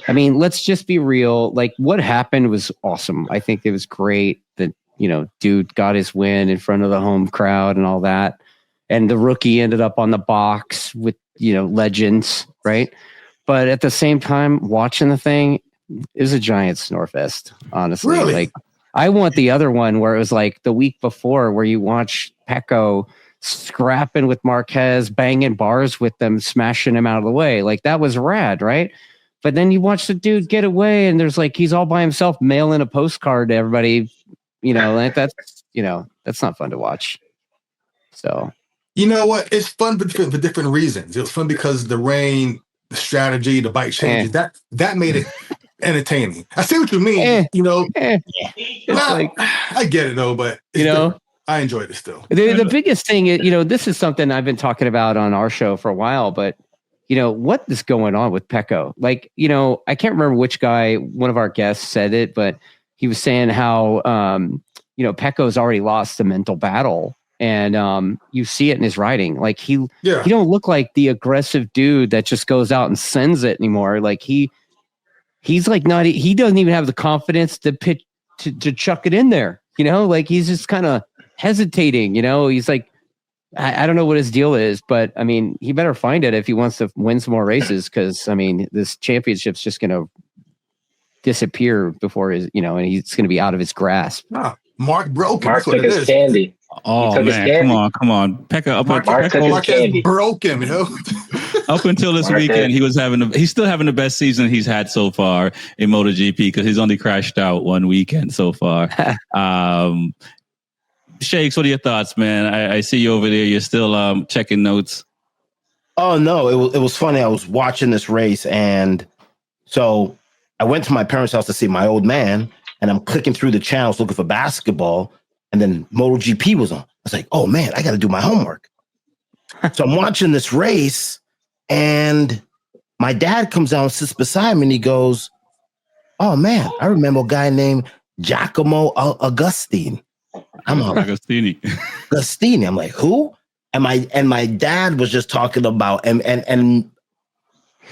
I mean, let's just be real. Like, what happened was awesome. I think it was great that, you know, dude got his win in front of the home crowd and all that. And the rookie ended up on the box with, you know, legends, right? But at the same time, watching the thing, it was a giant snorefest, honestly. Really? Like, I want the other one where it was like the week before where you watch Pecco scrapping with Marquez, banging bars with them, smashing him out of the way. Like, that was rad, right? But then you watch the dude get away and there's like, he's all by himself mailing a postcard to everybody, you know, like that's, you know, that's not fun to watch. So, you know what? It's fun for different reasons. It was fun because the rain, the strategy, the bike changes, that made it entertaining. I see what you mean. You know, like, I get it though, but you know, I enjoyed it still. The biggest thing, you know, this is something I've been talking about on our show for a while, but you know, what is going on with Pecco? Like, you know, I can't remember which guy, one of our guests said it, but he was saying how, you know, Pecco's already lost the mental battle, and you see it in his riding. Like he don't look like the aggressive dude that just goes out and sends it anymore. Like he's like not, he doesn't even have the confidence to pitch to chuck it in there. You know, like he's just kind of hesitating. You know, he's like, I don't know what his deal is, but I mean, he better find it if he wants to win some more races. Because I mean, this championship's just going to disappear before his, you know, and he's going to be out of his grasp. Mark broke him. Mark took his candy. Oh man, come on, Pecco. Mark broke him. You know, up until this weekend, he's still having the best season he's had so far in MotoGP because he's only crashed out one weekend so far. Shakes, what are your thoughts, man? I see you over there. You're still checking notes. Oh no, it was funny. I was watching this race, and so I went to my parents' house to see my old man, and I'm clicking through the channels looking for basketball, and then MotoGP was on. I was like, oh man, I got to do my homework. So I'm watching this race, and my dad comes out and sits beside me, and he goes, oh man, I remember a guy named Giacomo Agostini. I'm Agostini. Gustini. I'm like, who? And my dad was just talking about, and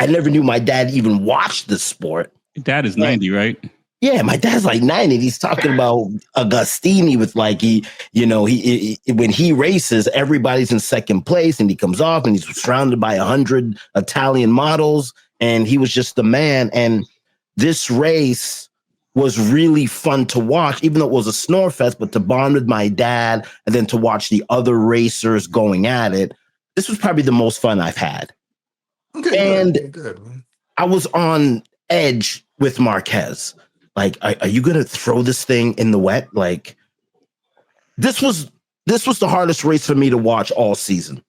I never knew my dad even watched the sport. Your dad is 90, right? Yeah, my dad's like 90. He's talking about Agostini with like he when he races, everybody's in second place, and he comes off and he's surrounded by 100 Italian models, and he was just the man. And this race was really fun to watch, even though it was a snore fest, but to bond with my dad and then to watch the other racers going at it. This was probably the most fun I've had. Okay, And good. I was on edge with Marquez. Like, are you going to throw this thing in the wet? Like, this was the hardest race for me to watch all season,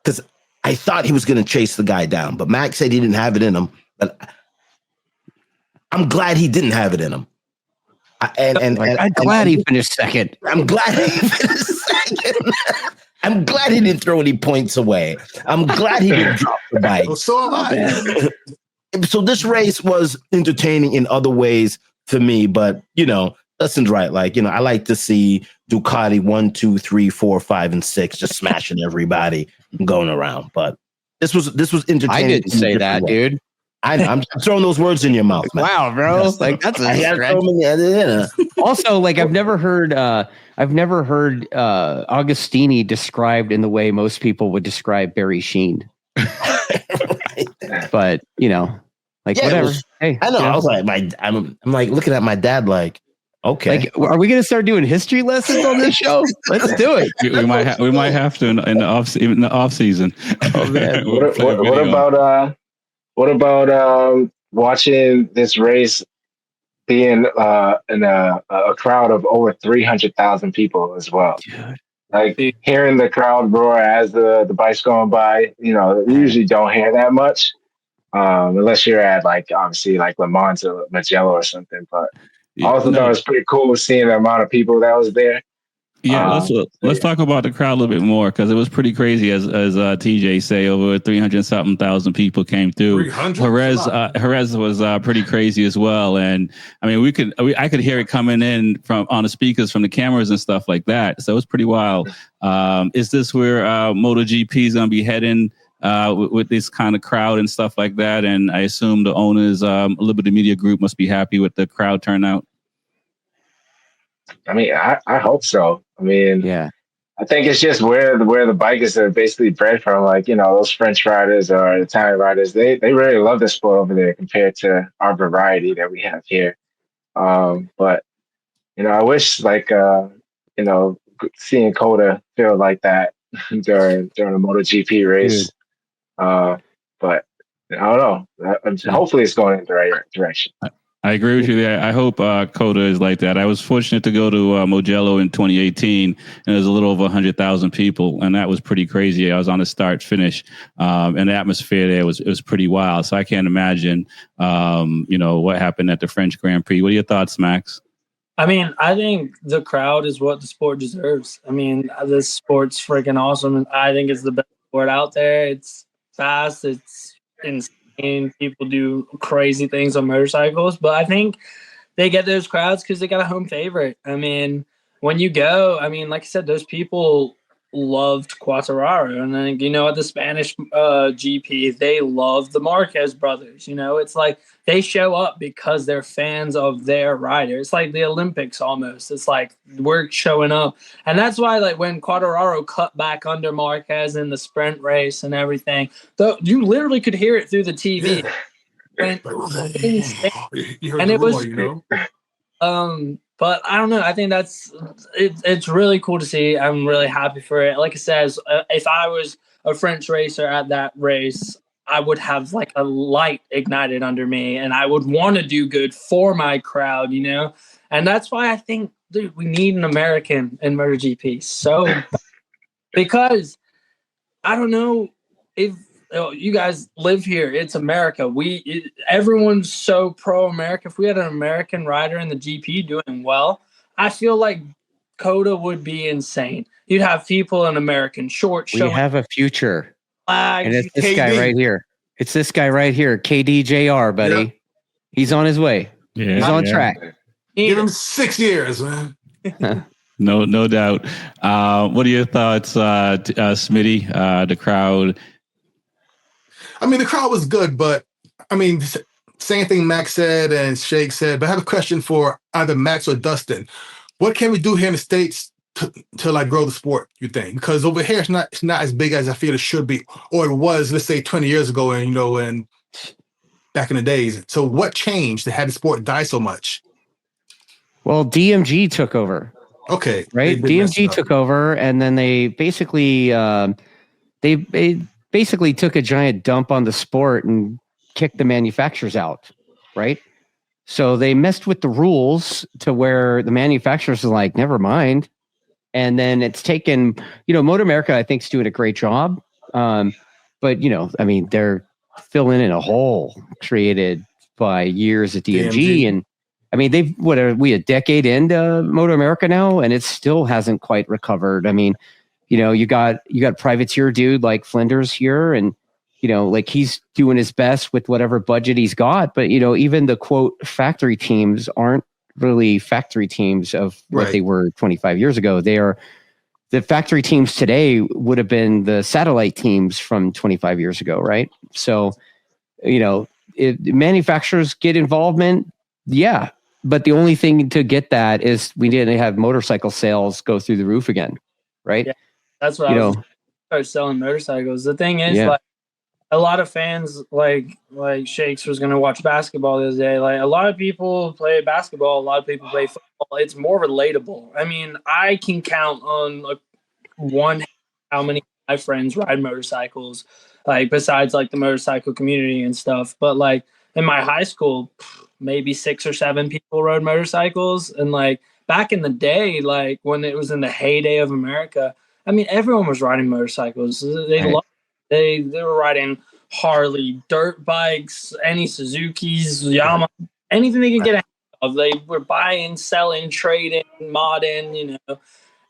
because I thought he was going to chase the guy down, but Max said he didn't have it in him. But I'm glad he didn't have it in him. I'm glad he finished second. I'm glad he finished second. I'm glad he didn't throw any points away. I'm glad he didn't drop the bike. Well, so am I. So this race was entertaining in other ways for me, but Dustin's right. Like, I like to see Ducati 1, 2, 3, 4, 5, and 6 just smashing everybody and going around. But this was entertaining. I didn't say that, dude. I'm throwing those words in your mouth, man. Wow, bro! Like that's a stretch. Also, like I've never heard Agostini described in the way most people would describe Barry Sheen. Right. But whatever. Hey, I know. I was like, I'm like looking at my dad, like, okay. Like, are we gonna start doing history lessons on this show? Let's do it. We might have to in the off season. Oh man. What about watching this race being in a crowd of over 300,000 people as well? Dude. Like hearing the crowd roar as the bike's going by, you usually don't hear that much, unless you're at obviously Le Mans or Mugello or something. But I also thought it was pretty cool seeing the amount of people that was there. Yeah, let's talk about the crowd a little bit more, because it was pretty crazy, as TJ say, over 300-something thousand people came through. Jerez was pretty crazy as well, and I mean I could hear it coming in on the speakers from the cameras and stuff like that. So it was pretty wild. Is this where MotoGP is going to be heading with this kind of crowd and stuff like that? And I assume the owners, Liberty Media Group, must be happy with the crowd turnout. I mean, I hope so. I mean, yeah. I think it's just where the bikers are basically bred from. Like, those French riders or Italian riders, they really love the sport over there compared to our variety that we have here. But, I wish seeing Coda feel like that during a MotoGP race. But I don't know. Hopefully it's going in the right direction. I agree with you there. I hope Coda is like that. I was fortunate to go to Mugello in 2018, and there's a little over 100,000 people, and that was pretty crazy. I was on the start finish, and the atmosphere there was pretty wild. So I can't imagine, what happened at the French Grand Prix. What are your thoughts, Max? I mean, I think the crowd is what the sport deserves. I mean, this sport's freaking awesome, and I think it's the best sport out there. It's fast. It's insane. People do crazy things on motorcycles, but I think they get those crowds because they got a home favorite. I mean, when you go, like I said, those people loved Quartararo, and then at the Spanish GP, they love the Marquez brothers. It's like they show up because they're fans of their rider. It's like the Olympics almost. It's like we're showing up, and that's why when Quartararo cut back under Marquez in the sprint race and everything, though you literally could hear it through the TV. Yeah. And it was but I don't know. I think it's really cool to see. I'm really happy for it. Like I said, if I was a French racer at that race, I would have a light ignited under me, and I would want to do good for my crowd, And that's why I think, dude, we need an American in MotoGP. So, because I don't know if you guys live here. It's America. Everyone's so pro-America. If we had an American rider in the GP doing well, I feel like Coda would be insane. You'd have people in American shorts. We have a future. Flags. And it's this guy right here. It's this guy right here, KDJR, buddy. Yep. He's on his way. Yeah, he's on track. Give him 6 years, man. No doubt. What are your thoughts, Smitty? The crowd. I mean, the crowd was good, but I mean, same thing Max said and Shake said. But I have a question for either Max or Dustin. What can we do here in the States to like grow the sport, you think? Because over here it's not as big as I feel it should be, or it was, let's say 20 years ago, and and back in the days. So what changed that had the sport die so much? Well, DMG took over. Okay. Right? DMG took over, and then they basically took a giant dump on the sport and kicked the manufacturers out, right? So they messed with the rules to where the manufacturers are like, never mind. And then it's taken, Motor America, I think, is doing a great job. But, I mean, they're filling in a hole created by years at DMG. And I mean, what are we, a decade into Motor America now? And it still hasn't quite recovered. I mean, you got privateer dude like Flinders here, and like he's doing his best with whatever budget he's got. But even the quote factory teams aren't really factory teams of what they were 25 years ago. They are the factory teams today would have been the satellite teams from 25 years ago, right? So, manufacturers get involvement, yeah. But the only thing to get that is we didn't have motorcycle sales go through the roof again, right? Yeah, that's what I was start selling motorcycles. The thing is, like, a lot of fans, like Shakes was going to watch basketball the other day. Like, a lot of people play basketball, a lot of people play football. It's more relatable. I mean, I can count on how many of my friends ride motorcycles, like besides like the motorcycle community and stuff. But like in my high school, maybe 6 or 7 people rode motorcycles. And like back in the day, like when it was in the heyday of America, I mean, everyone was riding motorcycles. They were riding Harley, dirt bikes, any Suzukis, Yamaha, anything they could get of. They were buying, selling, trading, modding,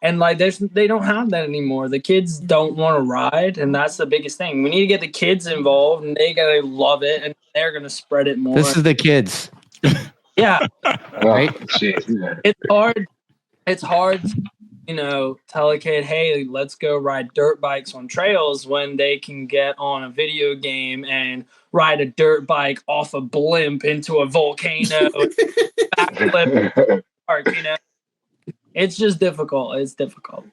And like they don't have that anymore. The kids don't want to ride, and that's the biggest thing. We need to get the kids involved, and they gotta love it, and they're gonna spread it more. This is the kids. Yeah. Right? It's hard. It's hard to tell a kid, hey, let's go ride dirt bikes on trails when they can get on a video game and ride a dirt bike off a blimp into a volcano. Backflip park, It's just difficult. It's difficult.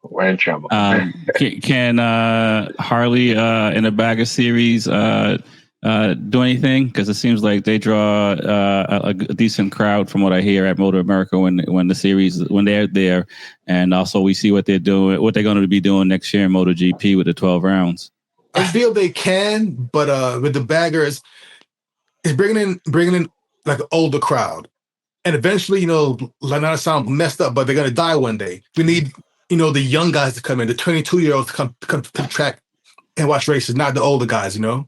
We're in trouble. Can Harley in a Bagger series do anything? Because it seems like they draw a decent crowd from what I hear at Motor America when they're there, and also we see what they're doing, what they're going to be doing next year in MotoGP with the 12 rounds. I feel they can, but with the Baggers, it's bringing in like an older crowd, and eventually, like not to sound messed up, but they're going to die one day. We need the young guys to come in, the 22-year-olds to come to the track and watch races, not the older guys. Young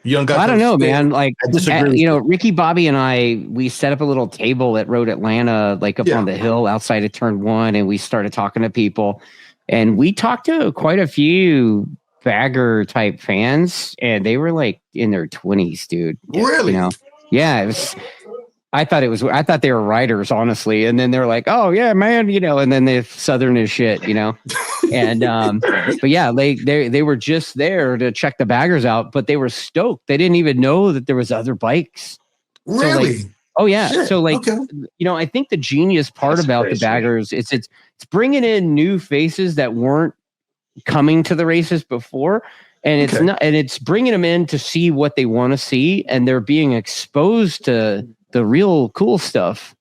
guys. Well, I don't know, man. Like, I disagree. Ricky, Bobby, and we set up a little table at Road Atlanta, like up on the hill outside of Turn 1, and we started talking to people, and we talked to quite a few Bagger type fans, and they were like in their 20s, dude. Really? Yeah. It was. I thought they were riders, honestly, and then they were like, "Oh yeah, man," and then they're Southern as shit, and but yeah, they were just there to check the Baggers out, but they were stoked. They didn't even know that there was other bikes. Really? So, oh yeah. Shit. So okay. I think the genius part about the Baggers it's bringing in new faces that weren't coming to the races before. And it's not, and it's bringing them in to see what they want to see, and they're being exposed to the real cool stuff.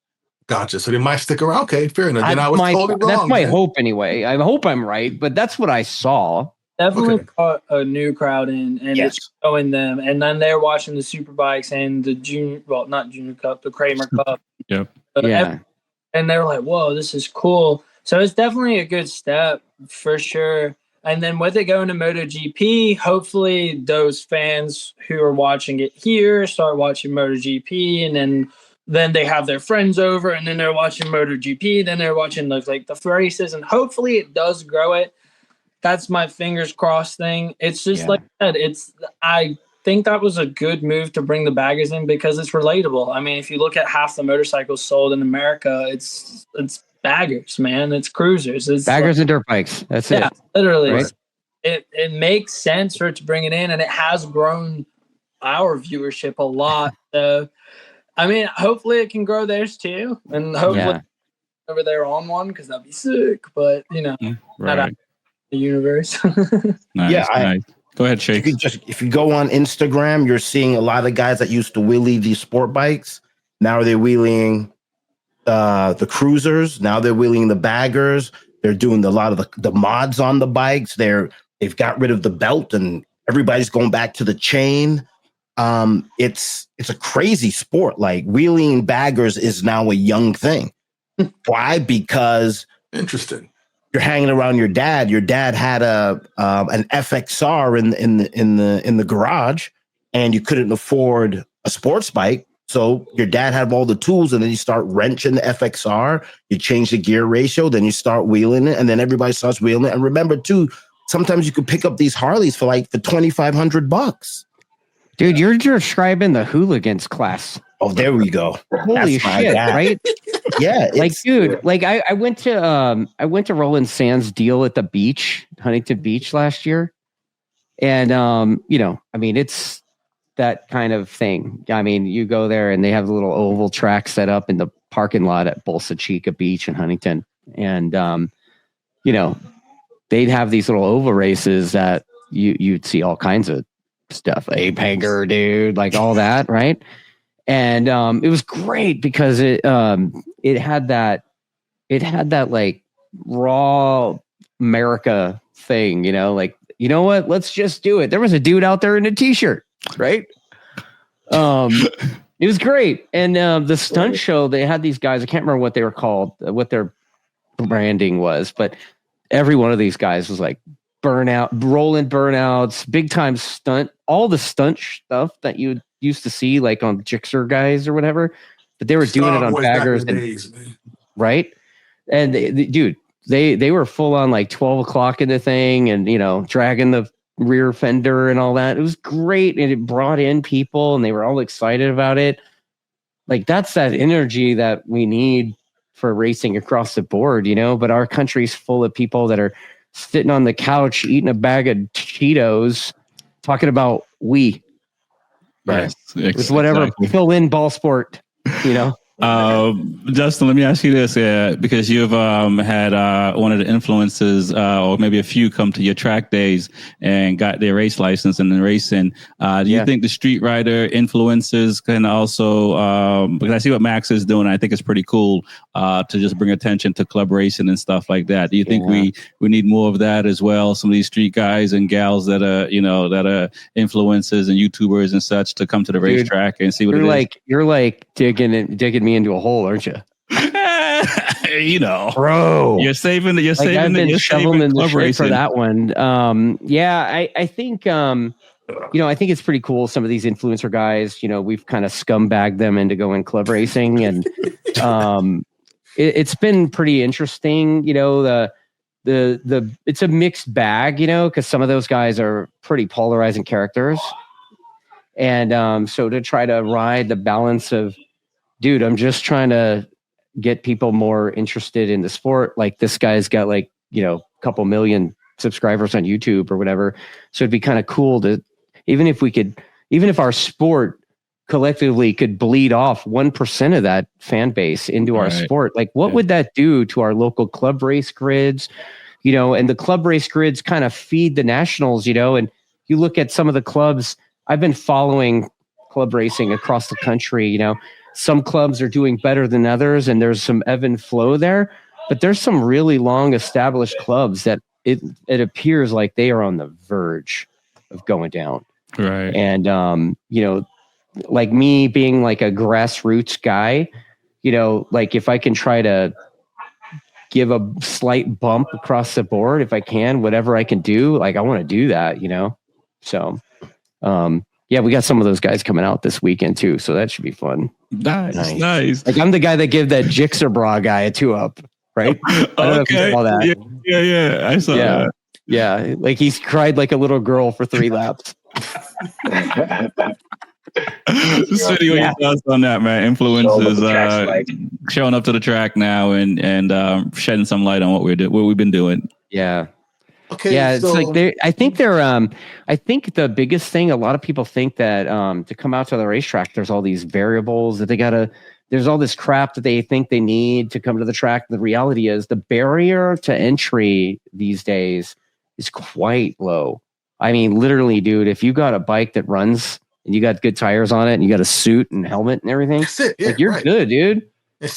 Gotcha. So they might stick around. Okay, fair enough. Then I was totally wrong. That's my hope anyway. I hope I'm right, but that's what I saw. Definitely caught a new crowd in, and it's showing them. And then they're watching the Superbikes and the not Junior Cup, the Kramer Cup. Yep. And they were like, whoa, this is cool. So it's definitely a good step for sure. And then with it going to MotoGP, hopefully those fans who are watching it here start watching MotoGP, and then they have their friends over, and then they're watching MotoGP, then they're watching like the races, and hopefully it does grow it. That's my fingers crossed thing. It's just like I said, I think that was a good move to bring the baggers in because it's relatable. I mean, if you look at half the motorcycles sold in America, it's baggers, man. It's cruisers. It's baggers and dirt bikes. That's it. Literally. Right? It makes sense for it to bring it in, and it has grown our viewership a lot. So, I mean, hopefully it can grow theirs too, and hopefully over there on one because that'd be sick. But not out of the universe. Nice. Nice. Go ahead, Shake. If you go on Instagram, you're seeing a lot of guys that used to wheelie these sport bikes. Now they're wheeling the cruisers. Now they're wheeling the baggers. They're doing a lot of the mods on the bikes. They've got rid of the belt and everybody's going back to the chain. It's a crazy sport. Like wheeling baggers is now a young thing. Why? Because interesting. You're hanging around your dad. Your dad had an FXR in the garage, and you couldn't afford a sports bike. So your dad had all the tools, and then you start wrenching the FXR. You change the gear ratio, then you start wheeling it, and then everybody starts wheeling it. And remember, too, sometimes you could pick up these Harleys for $2,500. Dude, you're describing the hooligans class. Oh, there we go. Holy shit, right? Yeah. Like, dude, like I went to Roland Sands' deal at the beach, Huntington Beach last year. And I mean, it's that kind of thing. I mean, you go there and they have a little oval track set up in the parking lot at Bolsa Chica Beach in Huntington. And they'd have these little oval races that you'd see all kinds of stuff, ape hanger, dude, like all that, right? And it was great because it had that like raw America thing, like, you know what? Let's just do it. There was a dude out there in a t-shirt, right? It was great. And the stunt show, they had these guys, I can't remember what they were called, what their branding was, but every one of these guys was like rolling burnouts, big time stunt, all the stunt stuff that you used to see like on Gixxer guys or whatever, but they were doing it on baggers right? And they were full on like 12 o'clock in the thing and dragging the rear fender and all that. It was great, and it brought in people and they were all excited about it. Like, that's that energy that we need for racing across the board, but our country's full of people that are sitting on the couch eating a bag of Cheetos talking about Yes, with whatever fill in ball sport, Justin, let me ask you this, because you've had one of the influences, or maybe a few, come to your track days and got their race license and then racing. Do you think the street rider influences can also, because I see what Max is doing, I think it's pretty cool to just bring attention to club racing and stuff like that. Do you think we need more of that as well? Some of these street guys and gals that are, that are influencers and YouTubers and such to come to the racetrack and see what you're like digging me into a hole, aren't you? Bro, you're saving I've been shoveling in the shit for that one. I think I think it's pretty cool. Some of these influencer guys, we've kind of scumbagged them into going club racing, and it's been pretty interesting. The it's a mixed bag, because some of those guys are pretty polarizing characters, and so to try to ride the balance of, dude, I'm just trying to get people more interested in the sport. Like, this guy's got like, a couple million subscribers on YouTube or whatever. So it'd be kind of cool to, even if our sport collectively could bleed off 1% of that fan base into our sport, like what would that do to our local club race grids? And the club race grids kind of feed the nationals, and you look at some of the clubs. I've been following club racing across the country, some clubs are doing better than others, and there's some ebb and flow there. But there's some really long established clubs that it appears like they are on the verge of going down. Right. And, like me being like a grassroots guy, like if I can try to give a slight bump across the board, if I can, whatever I can do, like I want to do that, So, we got some of those guys coming out this weekend too, so that should be fun. Nice. Like, I'm the guy that gave that Gixxer bra guy a 2-up, right? I don't know if you saw that. Yeah. I saw that. Yeah. Like, he's cried like a little girl for 3 laps. Smitty, what your thoughts on that, man? Influences showing up to the track now and shedding some light on what we've been doing. Yeah. Okay. Yeah, it's like I think the biggest thing, a lot of people think that to come out to the racetrack, there's all these variables that there's all this crap that they think they need to come to the track. The reality is the barrier to entry these days is quite low. I mean, literally, dude, if you got a bike that runs and you got good tires on it and you got a suit and helmet and everything, that's it. Yeah, like you're good, dude.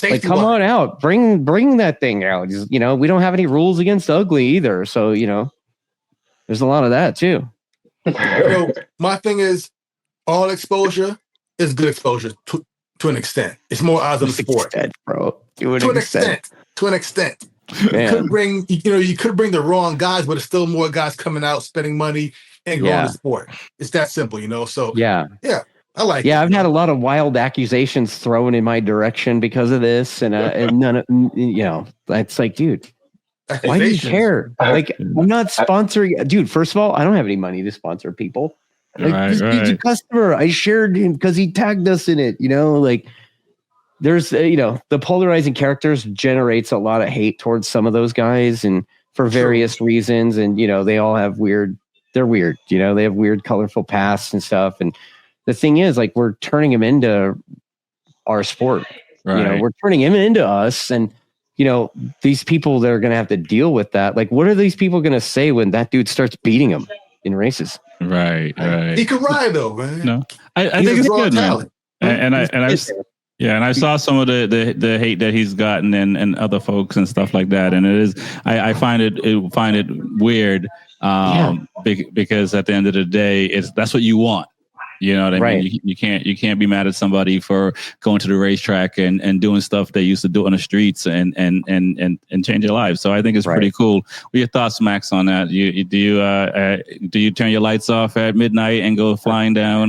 Like, come on out, bring that thing out. Just, we don't have any rules against ugly either. So, there's a lot of that too. My thing is all exposure is good exposure to an extent. It's more eyes on the sport, bro. To an extent. You could bring the wrong guys, but it's still more guys coming out, spending money and growing the sport. It's that simple, So yeah, I like. Yeah, I've had a lot of wild accusations thrown in my direction because of this, and none of it's like, dude, why do you care? Like, I'm not sponsoring, dude. First of all, I don't have any money to sponsor people. Like, he's a customer. I shared him because he tagged us in it. Like, there's the polarizing characters generates a lot of hate towards some of those guys, and for various reasons, and they all have they're weird. They have weird, colorful pasts and stuff, and the thing is, like, we're turning him into our sport. Right. We're turning him into us, and these people that are going to have to deal with that. Like, what are these people going to say when that dude starts beating them in races? Right. He can ride though, man. No, I think it's good, man. And I saw some of the hate that he's gotten and other folks and stuff like that. And it is, I find it weird because at the end of the day, that's what you want. You know what I mean? You can't be mad at somebody for going to the racetrack and doing stuff they used to do on the streets and change their lives. So I think it's pretty cool. What are your thoughts, Max, on that? Do you turn your lights off at midnight and go flying down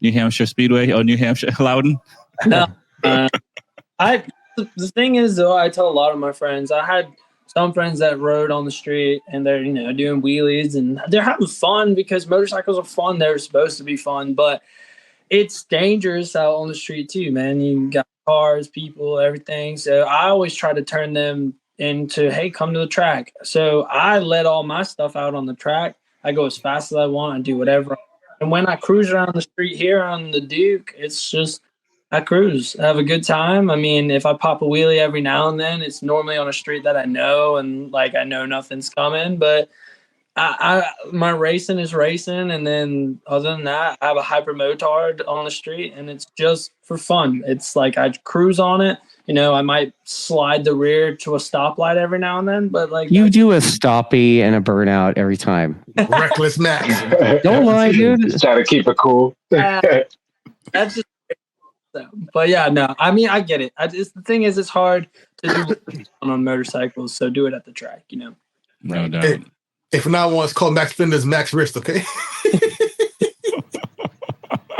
New Hampshire Speedway or New Hampshire Loudon? No. The thing is, though, I tell a lot of my friends, I had some friends that rode on the street and they're, doing wheelies and they're having fun because motorcycles are fun. They're supposed to be fun, but it's dangerous out on the street too, man. You got cars, people, everything. So I always try to turn them into, hey, come to the track. So I let all my stuff out on the track. I go as fast as I want and do whatever. And when I cruise around the street here on the Duke, it's just, I cruise, I have a good time. I mean, if I pop a wheelie every now and then, it's normally on a street that I know and like I know nothing's coming. But my racing is racing, and then other than that, I have a hyper motard on the street, and it's just for fun. It's like I cruise on it. I might slide the rear to a stoplight every now and then, but like you do a stoppie and a burnout every time. Reckless Max. Don't lie, dude. Just try to keep it cool. That's just. But yeah, no, I mean, I get it. The thing is, it's hard to do on motorcycles, so do it at the track, No doubt. If not one, it's called Max Fender's Max Wrist, okay?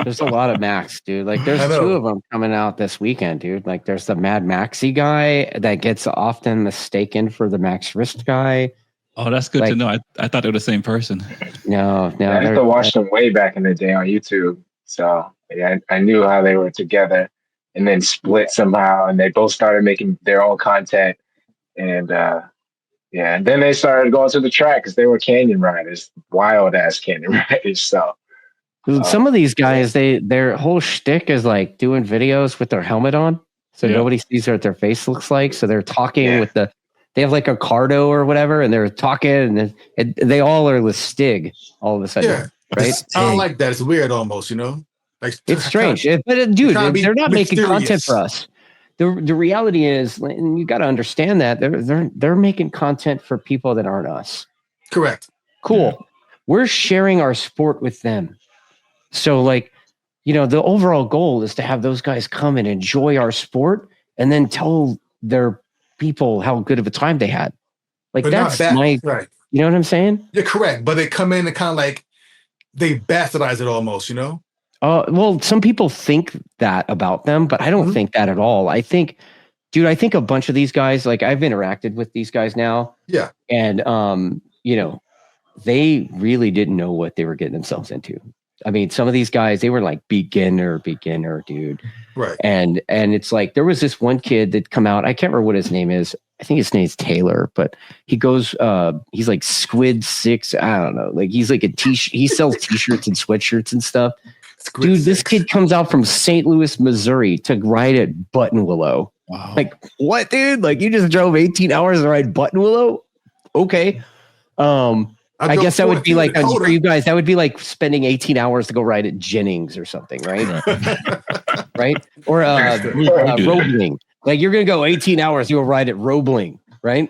There's a lot of Max, dude. Like, there's two of them coming out this weekend, dude. Like, there's the Mad Maxi guy that gets often mistaken for the Max Wrist guy. Oh, that's good to know. I thought they were the same person. No. I used to watch them way back in the day on YouTube, so... Yeah, I knew how they were together and then split somehow, and they both started making their own content. And and then they started going to the track because they were canyon riders, wild ass canyon riders. So some of these guys, their whole shtick is like doing videos with their helmet on, so nobody sees what their face looks like. So they're talking with they have like a cardo or whatever, and they're talking, and they all are with Stig all of a sudden. Yeah, right. I don't like that. It's weird, almost. Like, it's strange, but dude, they're not making content for us. The reality is, and you got to understand that they're making content for people that aren't us. Correct. Cool. Yeah. We're sharing our sport with them. So, like, the overall goal is to have those guys come and enjoy our sport, and then tell their people how good of a time they had. Like, but that's right. You know what I'm saying? You're correct, but they come in and kind of like they bastardize it almost. Well, some people think that about them, but I don't think that at all. I think a bunch of these guys, like, I've interacted with these guys now. Yeah. And, they really didn't know what they were getting themselves into. I mean, some of these guys, they were like beginner, dude. Right. And it's like, there was this one kid that come out. I can't remember what his name is. I think his name's Taylor, but he goes, he's like Squid 6. I don't know. Like he's like he sells t-shirts and sweatshirts and stuff. Squid Dude, 6. this kid comes out from St. Louis, Missouri to ride at Buttonwillow. Wow. Like, what, dude? Like you just drove 18 hours to ride Buttonwillow? Okay. I guess that would be like for you guys. That would be like spending 18 hours to go ride at Jennings or something, right? Right? Or Roebling. Like you're gonna go 18 hours to go ride at Roebling, right?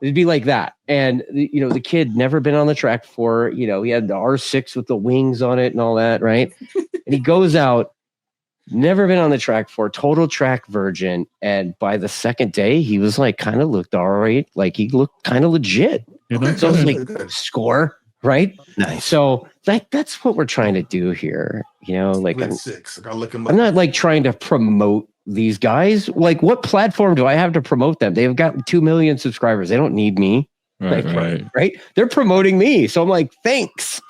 It'd be like that. And the kid never been on the track before. He had the R6 with the wings on it and all that, right? And he goes out, never been on the track before, total track virgin. And by the second day, he was like kind of looked all right. Like he looked kind of legit. So it's like score, right? Nice. So that's what we're trying to do here. Like I'm not like trying to promote these guys. Like, what platform do I have to promote them? They've got 2 million subscribers. They don't need me. Right. They're promoting me. So I'm like, thanks.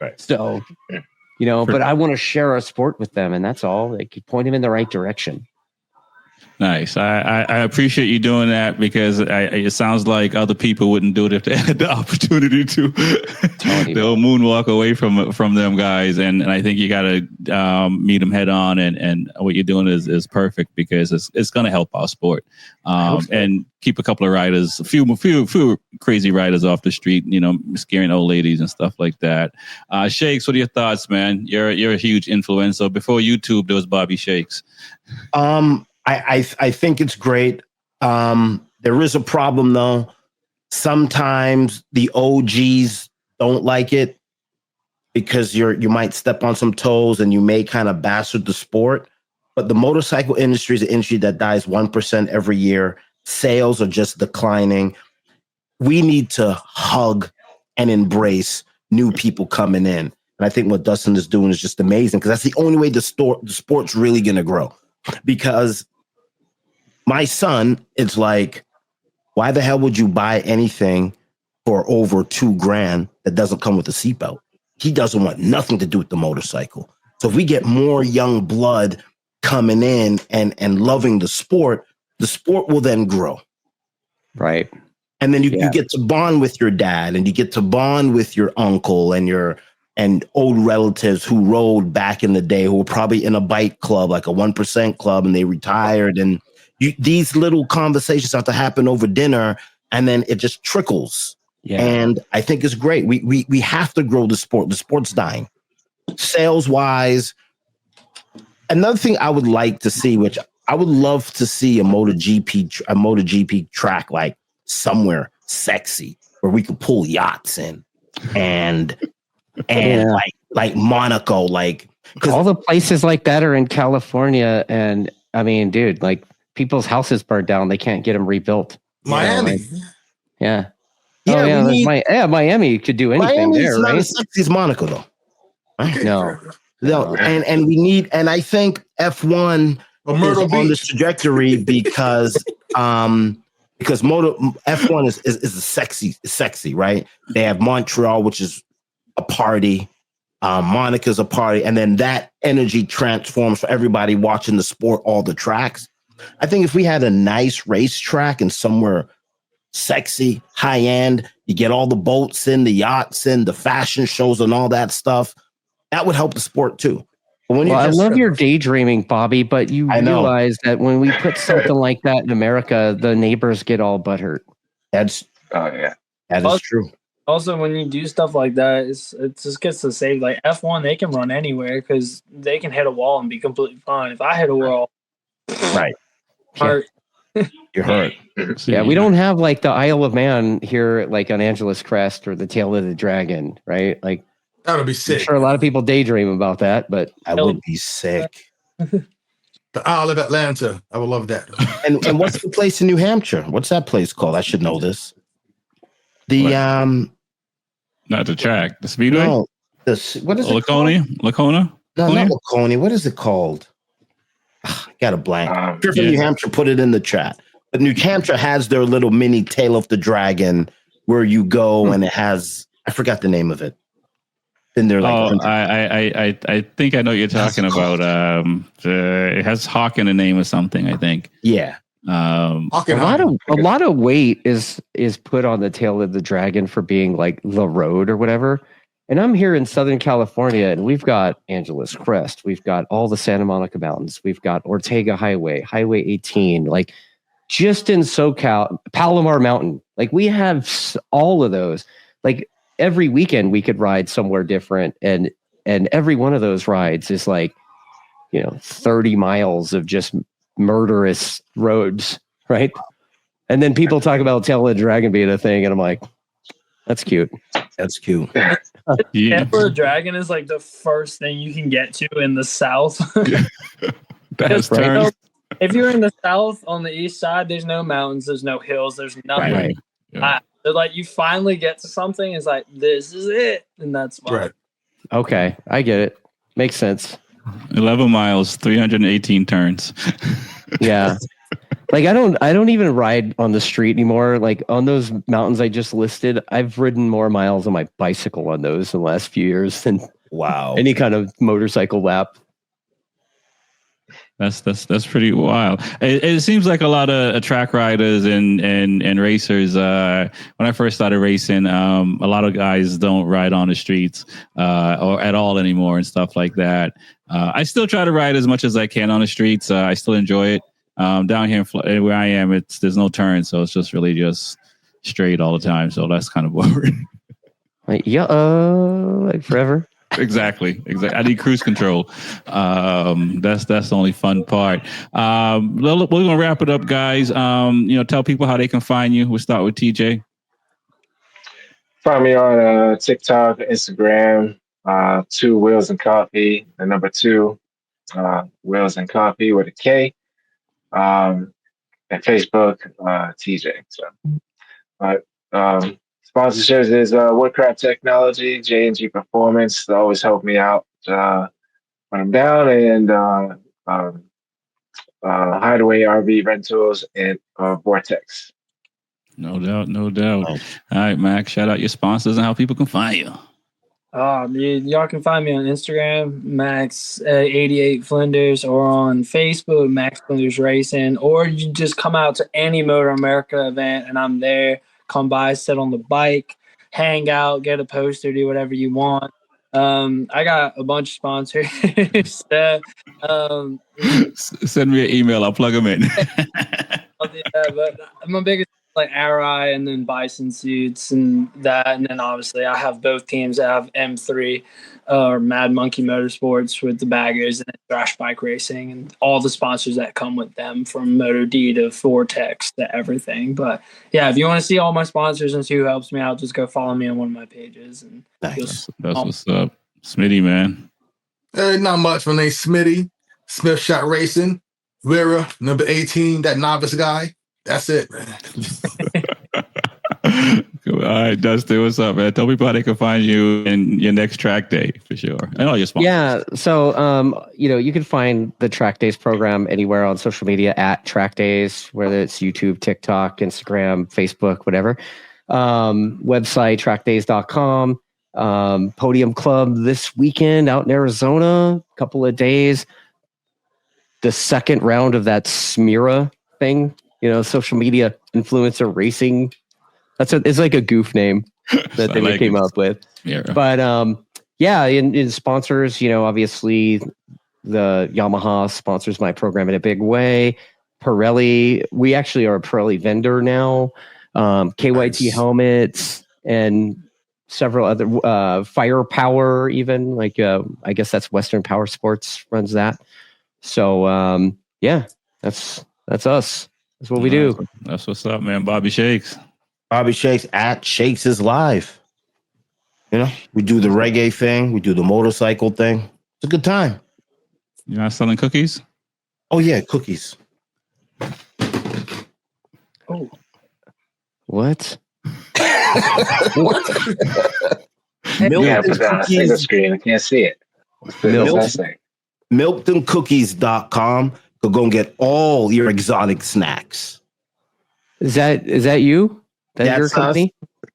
Right. So, but I want to share a sport with them, and that's all. Like, you point them in the right direction. Nice. I appreciate you doing that because it sounds like other people wouldn't do it if they had the opportunity to. They'll moonwalk away from them guys, and I think you got to meet them head on, and what you're doing is perfect because it's going to help our sport, and keep a couple of riders, a few crazy riders off the street, scaring old ladies and stuff like that. Shakes, what are your thoughts, man? You're a huge influencer. Before YouTube, there was Bobby Shakes. I think it's great. There is a problem though. Sometimes the OGs don't like it because you might step on some toes and you may kind of bastard the sport. But the motorcycle industry is an industry that dies 1% every year. Sales are just declining. We need to hug and embrace new people coming in. And I think what Dustin is doing is just amazing because that's the only way the sport's really going to grow. Because my son, it's like, why the hell would you buy anything for over $2,000 that doesn't come with a seatbelt? He doesn't want nothing to do with the motorcycle. So if we get more young blood coming in and loving the sport will then grow. Right. And then you get to bond with your dad and you get to bond with your uncle and old relatives who rode back in the day, who were probably in a bike club, like a 1% club, and they retired. And these little conversations have to happen over dinner, and then it just trickles. Yeah. And I think it's great. We have to grow the sport. The sport's dying. Sales wise, another thing I would like to see, which I would love to see a MotoGP track like somewhere sexy where we could pull yachts in and like Monaco, like because all the places like that are in California. And I mean, dude, like people's houses burned down. They can't get them rebuilt. Miami. Miami could do anything there, right? Not as sexy as Monaco, though. Right? No. And we need, and I think F1 is on this trajectory because F1 is sexy, right? They have Montreal, which is a party. Monica's a party, and then that energy transforms for everybody watching the sport, all the tracks. I think if we had a nice racetrack and somewhere sexy, high end, you get all the boats in, the yachts in, the fashion shows and all that stuff, that would help the sport too. I love your daydreaming, Bobby, but you realize that when we put something like that in America, the neighbors get all butthurt. That is true. Also, when you do stuff like that, it just gets to say, like F1, they can run anywhere because they can hit a wall and be completely fine. If I hit a wall, right, hurt. You're hurt. Yeah, we don't have like the Isle of Man here, like on Angeles Crest or the Tail of the Dragon, right? Like that would be sick. I'm sure a lot of people daydream about that, but I would be sick. The Isle of Atlanta, I would love that. And what's the place in New Hampshire? What's that place called? I should know this. Not the track, the speedway. No, what is it? Lacona. No, not Lacona. What is it called? Got a blank. If you're from New Hampshire, put it in the chat. But New Hampshire has their little mini Tail of the Dragon where you go and it has, I forgot the name of it. Been there like I think I know what you're talking about. It has Hawk in the name or something, I think. yeah. A lot of weight is put on the tail of the dragon for being like the road or whatever. And I'm here in Southern California, and we've got Angeles Crest, we've got all the Santa Monica Mountains, we've got Ortega Highway, Highway 18, like just in SoCal, Palomar Mountain. Like we have all of those. Like every weekend we could ride somewhere different, and every one of those rides is like, 30 miles of just murderous roads, right? And then people talk about Tail of the Dragon being a thing, and I'm like, that's cute. That's cute. Yeah. Tail of the Dragon is like the first thing you can get to in the South. That's right. If you're in the South on the east side, there's no mountains, there's no hills, there's nothing. Right. Yeah. So like you finally get to something, it's like, this is it. And that's fun. Right. Okay, I get it. Makes sense. 11 miles, 318 turns. Yeah. Like I don't even ride on the street anymore. Like on those mountains I just listed, I've ridden more miles on my bicycle on those in the last few years than any kind of motorcycle lap. That's pretty wild. It seems like a lot of track riders and racers. When I first started racing, a lot of guys don't ride on the streets or at all anymore and stuff like that. I still try to ride as much as I can on the streets. I still enjoy it. Down here where I am, there's no turn, so it's just really just straight all the time. So that's kind of boring. Like like forever. Exactly. I need cruise control. That's the only fun part. We're gonna wrap it up, guys. Tell people how they can find you. We'll start with TJ. Find me on TikTok, Instagram, 2 Wheels and Coffee, the number 2, Wheels and Coffee with a K, and Facebook, TJ. So, sponsorships is Woodcraft Technology, J&G Performance. They always help me out when I'm down, and Hideaway RV Rentals and Vortex. No doubt. All right, Max, shout out your sponsors and how people can find you. Y'all can find me on Instagram, Max88 Flinders, or on Facebook, Max Flinders Racing, or you just come out to any Motor America event and I'm there. Come by, sit on the bike, hang out, get a poster, do whatever you want. I got a bunch of sponsors. Send me an email. I'll plug them in. I'll do that, but my biggest like Arai and then Bison Suits and that. And then obviously I have both teams. I have M3 or Mad Monkey Motorsports with the baggers and then Thrash Bike Racing and all the sponsors that come with them, from Moto D to Vortex to everything. But yeah, if you want to see all my sponsors and see who helps me out, just go follow me on one of my pages. And that's what's up. Smitty, man. Not much. My name's Smitty. Smith Shot Racing. Vera, number 18, that novice guy. That's it, man. All right, Dustin, what's up, man? Tell people how they can find you in your next track day for sure. And all your sponsors. Yeah, so you can find the Track Days program anywhere on social media at Track Days, whether it's YouTube, TikTok, Instagram, Facebook, whatever. Website trackdays.com. Podium Club this weekend out in Arizona, a couple of days. The second round of that Smira thing. Social media influencer racing. It's like a goof name that they came up with. Yeah. But in sponsors, obviously the Yamaha sponsors my program in a big way. Pirelli, we actually are a Pirelli vendor now. KYT helmets and several other Firepower, even like I guess that's Western Power Sports runs that. So that's us. That's what we do. That's what's up, man. Bobby Shakes at Shakes is Live. We do the reggae thing. We do the motorcycle thing. It's a good time. You're not selling cookies? Oh, yeah, cookies. Oh. What? What? Yeah, put that on a single screen. I can't see it. Milkedandcookies.com. Go and get all your exotic snacks. Is that you? That's your company?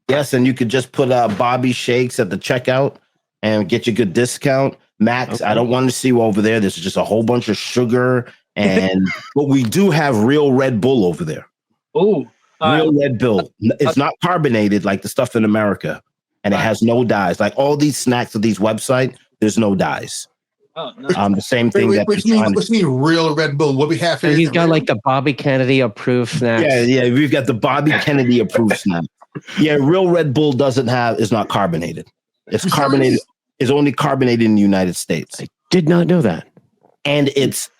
Yes, and you could just put Bobby Shakes at the checkout and get you a good discount. Max, I don't want to see you over there. There's just a whole bunch of sugar, but we do have real Red Bull over there. Oh, real Red Bull. It's not carbonated like the stuff in America, and it has no dyes. Like all these snacks of these websites, there's no dyes. Oh, no. The same thing. Which means real Red Bull. What we have here? So he's got like the Bobby Kennedy approved snacks. Yeah. We've got the Bobby Kennedy approved snack. Yeah, real Red Bull is not carbonated. It's carbonated. It's only carbonated in the United States. I did not know that. And it's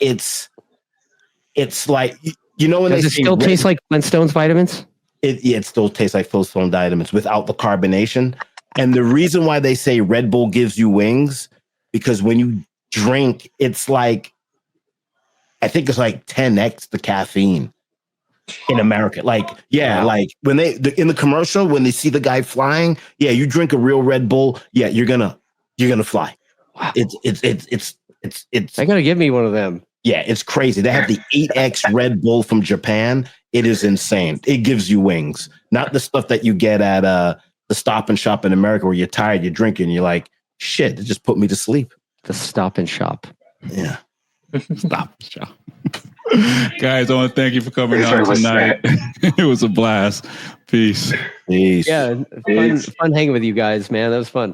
like, you know, when does it still taste like Flintstones vitamins? It still tastes like Flintstone vitamins without the carbonation. And the reason why they say Red Bull gives you wings, because when you drink, it's like, I think it's like 10x the caffeine in America. Like, like when in the commercial, when they see the guy flying, you drink a real Red Bull, you're gonna fly. Wow. It's I gotta give me one of them. Yeah, it's crazy. They have the 8X Red Bull from Japan. It is insane. It gives you wings. Not the stuff that you get at the Stop and Shop in America where you're tired, you're drinking, you're like, shit, it just put me to sleep. The Stop and Shop. Yeah. Stop and Shop. Guys, I want to thank you for coming on tonight. It was a blast. Peace. Yeah, fun hanging with you guys, man. That was fun.